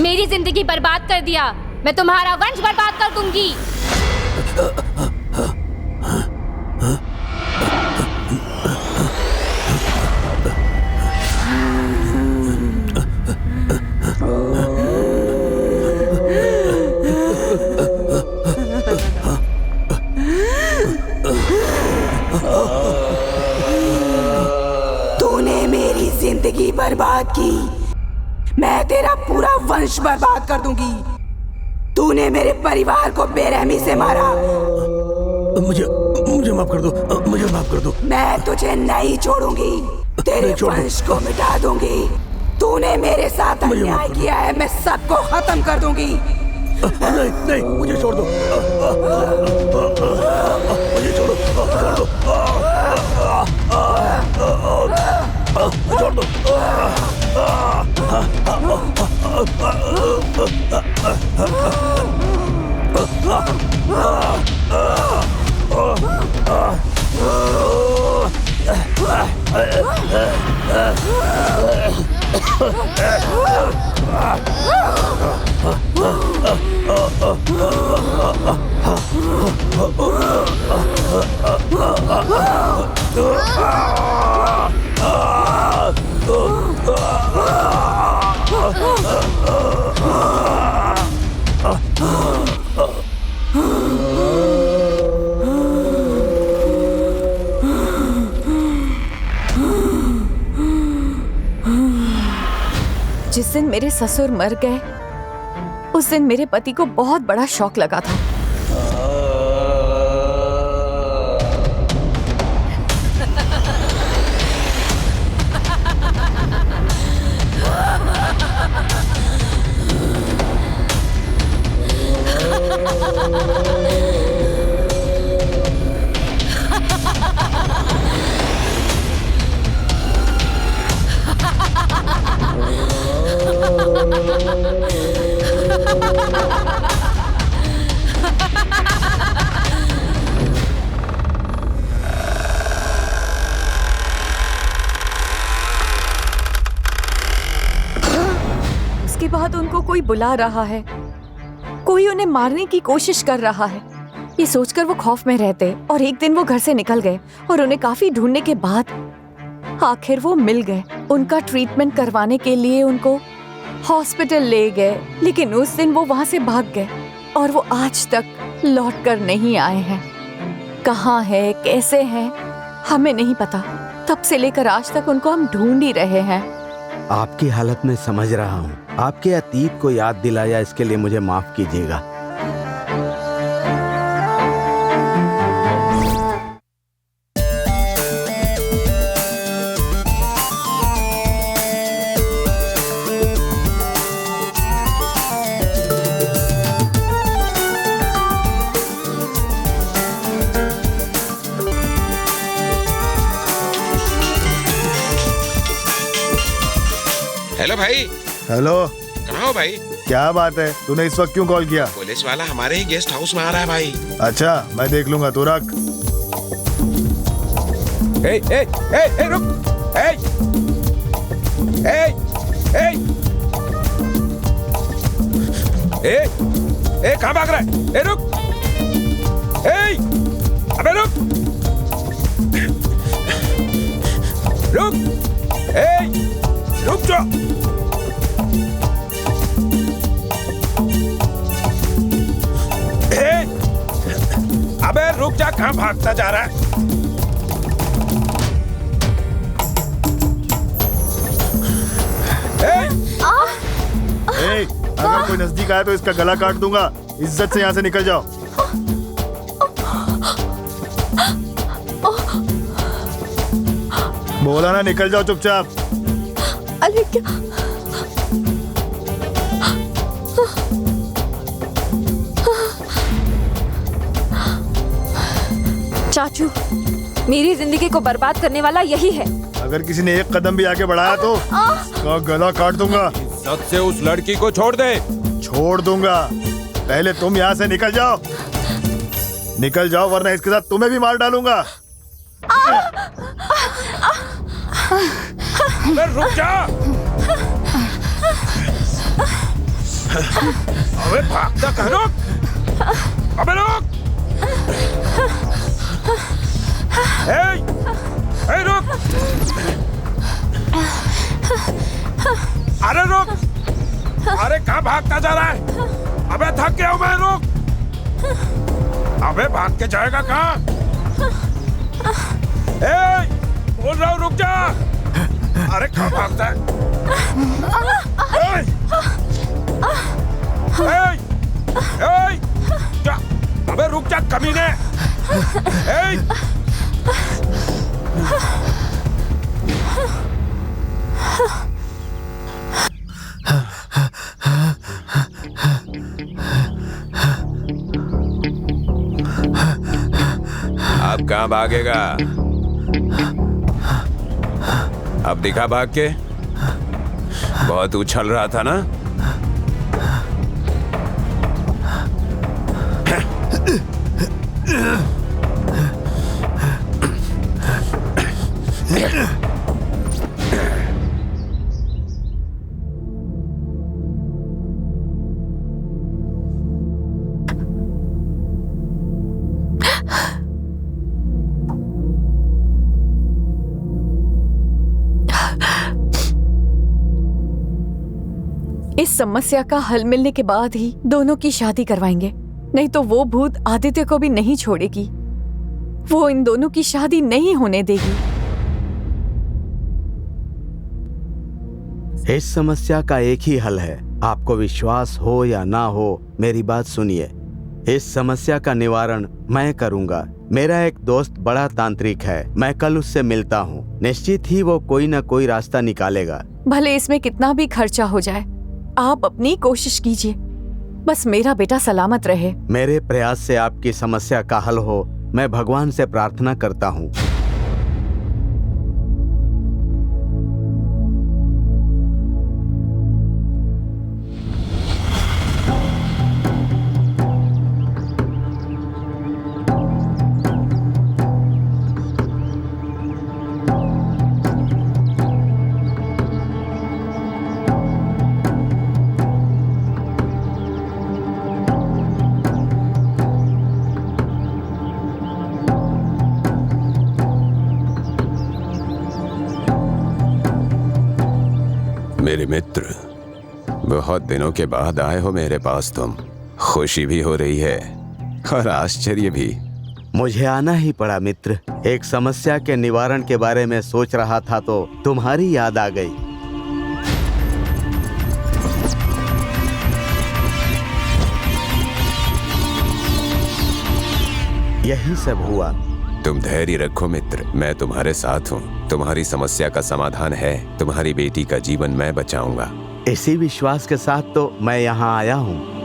Speaker 11: मेरी जिंदगी बर्बाद कर दिया। मैं तुम्हारा वंश बर्बाद कर दूंगी।
Speaker 13: तूने मेरी जिंदगी बर्बाद की, मैं तेरा पूरा वंश बर्बाद कर दूंगी। तूने मेरे परिवार को बेरहमी से मारा।
Speaker 14: मुझे माफ कर दो, मुझे माफ कर दो।
Speaker 13: मैं तुझे नहीं छोड़ूंगी, तेरे वंश को मिटा दूंगी। तूने मेरे साथ अन्याय किया है, मैं सबको खत्म कर दूंगी।
Speaker 14: नहीं नहीं, मुझे छोड़ दो, मुझे छोड़ो, छोड़ दो।
Speaker 5: जिस दिन मेरे ससुर मर गए, उस दिन मेरे पति को बहुत बड़ा शौक लगा था। उसके बाद उनको कोई बुला रहा है, कोई उन्हें मारने की कोशिश कर रहा है। ये सोचकर वो खौफ में रहते और एक दिन वो घर से निकल गए और उन्हें काफी ढूंढने के बाद आखिर वो मिल गए। उनका ट्रीटमेंट करवाने के लिए उनको हॉस्पिटल ले गए, लेकिन उस दिन वो वहां से भाग गए और वो आज तक लौट कर नहीं आए हैं। कहाँ है, कैसे हैं, हमें नहीं पता। तब से लेकर आज तक उनको हम ढूंढ ही रहे हैं।
Speaker 6: आपकी हालत में समझ रहा हूँ। आपके अतीत को याद दिलाया, इसके लिए मुझे माफ कीजिएगा।
Speaker 9: हेलो भाई।
Speaker 7: हेलो,
Speaker 9: कहाँ हो भाई?
Speaker 7: क्या बात है, तूने इस वक्त क्यों कॉल किया?
Speaker 9: पुलिस वाला हमारे ही गेस्ट हाउस में आ रहा है भाई।
Speaker 7: अच्छा, मैं देख लूंगा, तू रख।
Speaker 9: रुक। कहाँ भाग रहा है? रुक। अबे रुक। रुक जा। अबे रुक जा, कहाँ भागता जा रहा है?
Speaker 7: अगर कोई नजदीक आया तो इसका गला काट दूंगा। इज्जत से यहाँ से निकल जाओ। बोला ना, निकल जाओ चुपचाप।
Speaker 5: अरे क्या?
Speaker 4: चाचू, मेरी जिंदगी को बर्बाद करने वाला यही है।
Speaker 7: अगर किसी ने एक कदम भी आगे बढ़ाया तो उसका गला काट दूंगा।
Speaker 9: इज्जत से उस लड़की को छोड़ दे।
Speaker 7: छोड़ दूंगा, पहले तुम यहाँ से निकल जाओ। निकल जाओ, वरना इसके साथ तुम्हें भी मार डालूंगा।
Speaker 9: रुक जा। अबे भागता कहाँ रुक, अबे रुक, ए रुक, अरे रुक, अरे कहाँ भागता जा रहा है? अबे थक गया हूँ मैं, रुक, अबे भाग के जाएगा कहाँ? बोल रहा हूँ रुक जा, अरे कहाँ भागता है? जा, अबे रुक जा कमीने! अब कहाँ भागेगा? अब दिखा भाग के, बहुत उछल रहा था ना?
Speaker 5: इस समस्या का हल मिलने के बाद ही दोनों की शादी करवाएंगे, नहीं तो वो भूत आदित्य को भी नहीं छोड़ेगी। वो इन दोनों की शादी नहीं होने देगी।
Speaker 6: इस समस्या का एक ही हल है, आपको विश्वास हो या ना हो, मेरी बात सुनिए। इस समस्या का निवारण मैं करूंगा। मेरा एक दोस्त बड़ा तांत्रिक है, मैं कल उससे मिलता हूँ। निश्चित ही वो कोई ना कोई रास्ता निकालेगा।
Speaker 5: भले इसमें कितना भी खर्चा हो जाए, आप अपनी कोशिश कीजिए, बस मेरा बेटा सलामत रहे।
Speaker 6: मेरे प्रयास से आपकी समस्या का हल हो, मैं भगवान से प्रार्थना करता हूँ।
Speaker 9: मेरे मित्र, बहुत दिनों के बाद आए हो मेरे पास तुम। खुशी भी हो रही है और आश्चर्य भी।
Speaker 6: मुझे आना ही पड़ा मित्र। एक समस्या के निवारण के बारे में सोच रहा था तो तुम्हारी याद आ गई। यही सब हुआ।
Speaker 9: तुम धैर्य रखो मित्र, मैं तुम्हारे साथ हूँ। तुम्हारी समस्या का समाधान है, तुम्हारी बेटी का जीवन मैं बचाऊंगा।
Speaker 6: इसी विश्वास के साथ तो मैं यहाँ आया हूँ।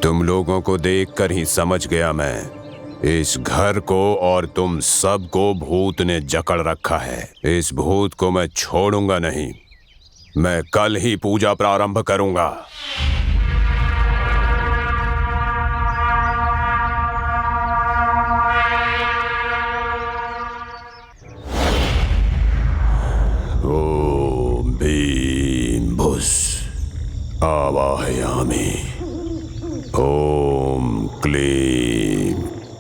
Speaker 9: तुम लोगों को देखकर ही समझ गया मैं, इस घर को और तुम सबको भूत ने जकड़ रखा है। इस भूत को मैं छोड़ूंगा नहीं। मैं कल ही पूजा प्रारंभ करूंगा। ओम भीम भुस। आवाहयामि। ओम क्लीं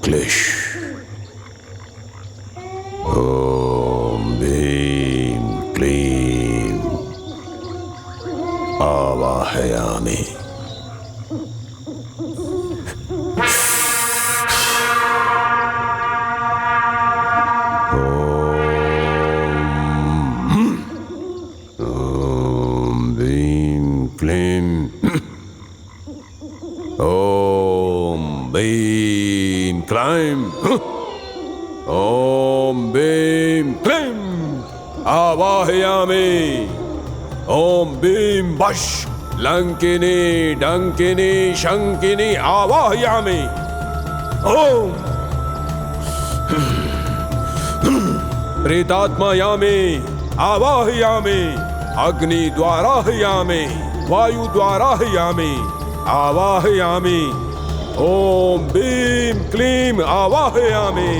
Speaker 9: क्लिश। ओम भीं क्लीं आवाहयामि। क्लाइम। ओम बीम क्लीम आवाहयामि। ओम बीम वश लंकिनी डंकिनी शंकिनी आवाहयामि। ओम प्रेतात्मायामि आवाहयामि। अग्नि द्वाराहयामि। वायु द्वाराहयामि आवाहयामि। ओम बीम क्लीम आवाहयामि।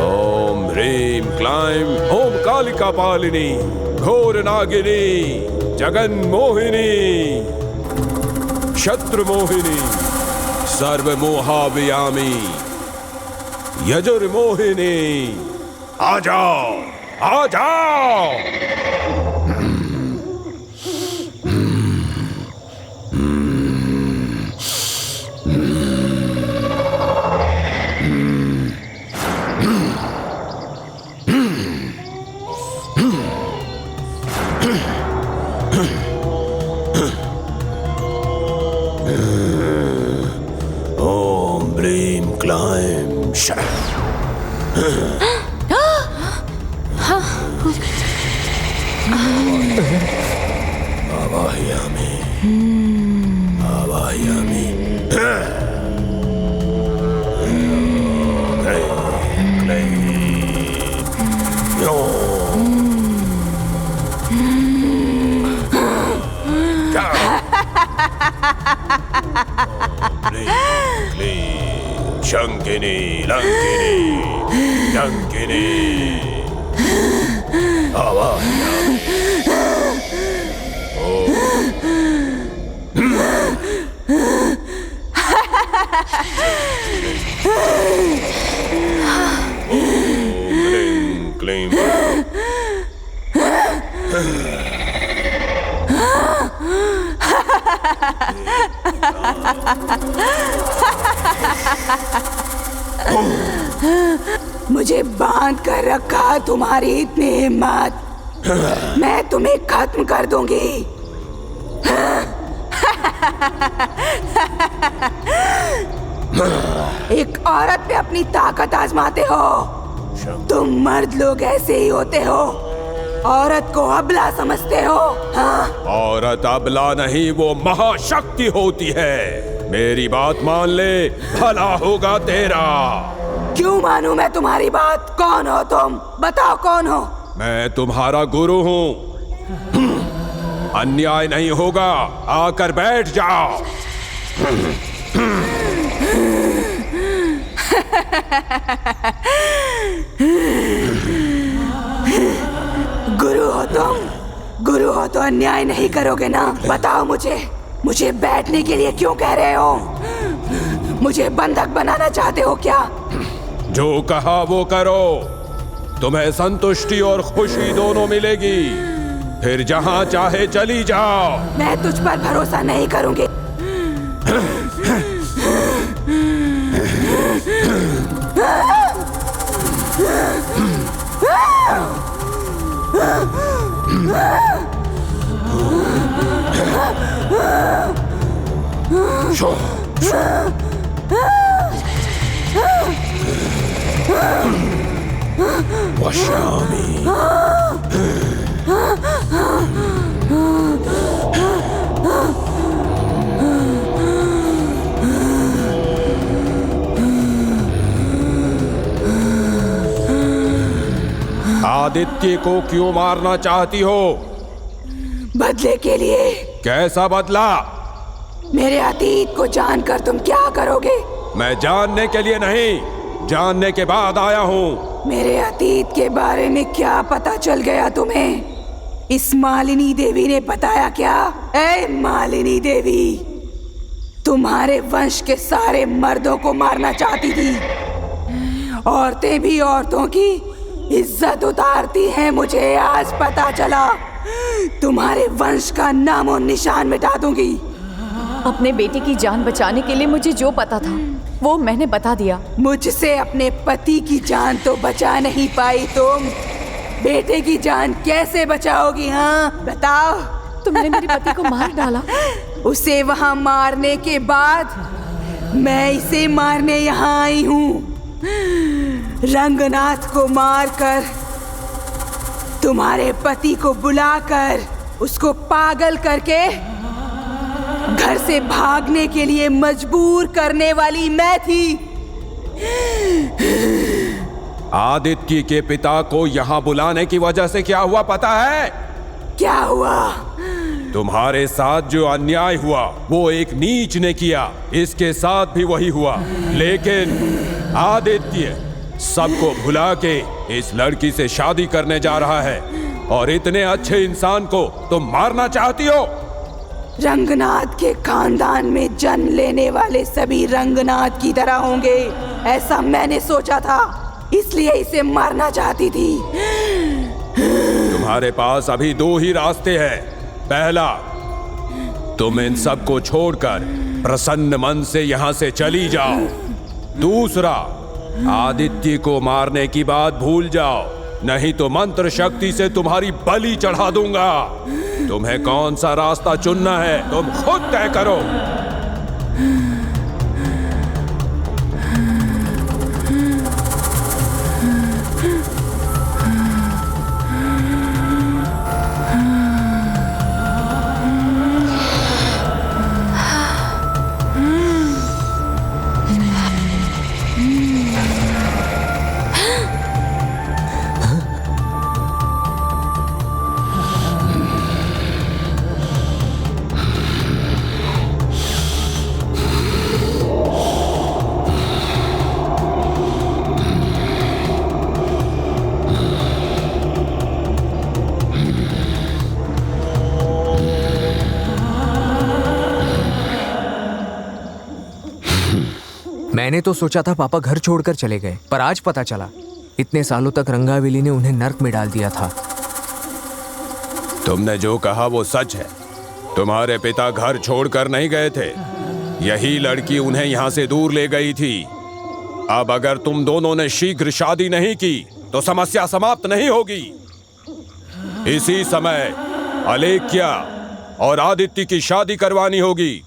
Speaker 9: ओम ह्रीम क्लाइम। ओम कालिका पालिनी घोर नागिनी जगन मोहिनी शत्रु मोहिनी सर्वमोहावयामि। यजुर्मोहिनी आ जाओ आ जाओ। ओम ब्रीम क्लाइम आवाहयामि आवाहयामि। शंकिनी लंकिनी डंकिनी आवाहयामि। क्लीं
Speaker 13: मुझे बांध कर रखा तुम्हारी इतनी हिम्मत, मैं तुम्हें खत्म कर दूंगी। एक औरत पे अपनी ताकत आजमाते हो। तुम मर्द लोग ऐसे ही होते हो, औरत को अबला समझते हो। हाँ?
Speaker 9: औरत अबला नहीं, वो महाशक्ति होती है। मेरी बात मान ले, भला होगा तेरा।
Speaker 13: क्यों मानूं मैं तुम्हारी बात? कौन हो तुम? बताओ कौन हो?
Speaker 9: मैं तुम्हारा गुरु हूँ। अन्याय नहीं होगा, आकर बैठ जाओ।
Speaker 13: गुरु हो तुम? गुरु हो तो अन्याय नहीं करोगे ना? बताओ मुझे बैठने के लिए क्यों कह रहे हो? मुझे बंधक बनाना चाहते हो क्या?
Speaker 9: जो कहा वो करो, तुम्हें संतुष्टि और खुशी दोनों मिलेगी। फिर जहाँ चाहे चली जाओ।
Speaker 13: मैं तुझ पर भरोसा नहीं करूंगी।
Speaker 9: वशामि। आदित्य को क्यों मारना चाहती हो?
Speaker 13: बदले के लिए।
Speaker 9: कैसा बदला?
Speaker 13: मेरे अतीत को जानकर तुम क्या करोगे?
Speaker 9: मैं जानने के लिए नहीं, जानने के बाद आया हूँ।
Speaker 13: मेरे अतीत के बारे में क्या पता चल गया तुम्हें? इस मालिनी देवी ने बताया क्या? ए मालिनी देवी, तुम्हारे वंश के सारे मर्दों को मारना चाहती थी। औरतें भी औरतों की इज्जत उतारती हैं। मुझे आज पता चला। तुम्हारे वंश का नामो निशान मिटा दूंगी।
Speaker 5: अपने बेटे की जान बचाने के लिए मुझे जो पता था वो मैंने बता दिया।
Speaker 13: मुझसे अपने पति की जान तो बचा नहीं पाई तुम, बेटे की जान कैसे बचाओगी? हाँ बताओ।
Speaker 5: तुमने मेरे पति को मार डाला।
Speaker 13: उसे वहां मारने के बाद मैं इसे मारने यहाँ आई हूँ। रंगनाथ को मारकर, तुम्हारे पति को बुलाकर, उसको पागल करके घर से भागने के लिए मजबूर करने वाली मैं थी।
Speaker 9: आदित्य के पिता को यहाँ बुलाने की वजह से क्या हुआ पता है?
Speaker 13: क्या हुआ?
Speaker 9: तुम्हारे साथ जो अन्याय हुआ वो एक नीच ने किया, इसके साथ भी वही हुआ। लेकिन आदित्य सबको भुला के इस लड़की से शादी करने जा रहा है, और इतने अच्छे इंसान को तुम मारना चाहती हो।
Speaker 13: रंगनाथ के खानदान में जन्म लेने वाले सभी रंगनाथ की तरह होंगे, ऐसा मैंने सोचा था, इसलिए इसे मारना चाहती थी।
Speaker 9: तुम्हारे पास अभी दो ही रास्ते हैं। पहला, तुम इन सबको छोड़कर प्रसन्न मन से यहाँ से चली जाओ। दूसरा, आदित्य को मारने की बात भूल जाओ, नहीं तो मंत्र शक्ति से तुम्हारी बलि चढ़ा दूंगा। तुम्हें कौन सा रास्ता चुनना है तुम खुद तय करो।
Speaker 10: मैंने तो सोचा था पापा घर छोड़कर चले गए, पर आज पता चला इतने सालों तक रंगावेली ने उन्हें नर्क में डाल दिया था।
Speaker 9: तुमने जो कहा वो सच है। तुम्हारे पिता घर छोड़कर नहीं गए थे, यही लड़की उन्हें यहाँ से दूर ले गई थी। अब अगर तुम दोनों ने शीघ्र शादी नहीं की तो समस्या समाप्त नहीं होगी। इसी समय अलेख्या और आदित्य की शादी करवानी होगी।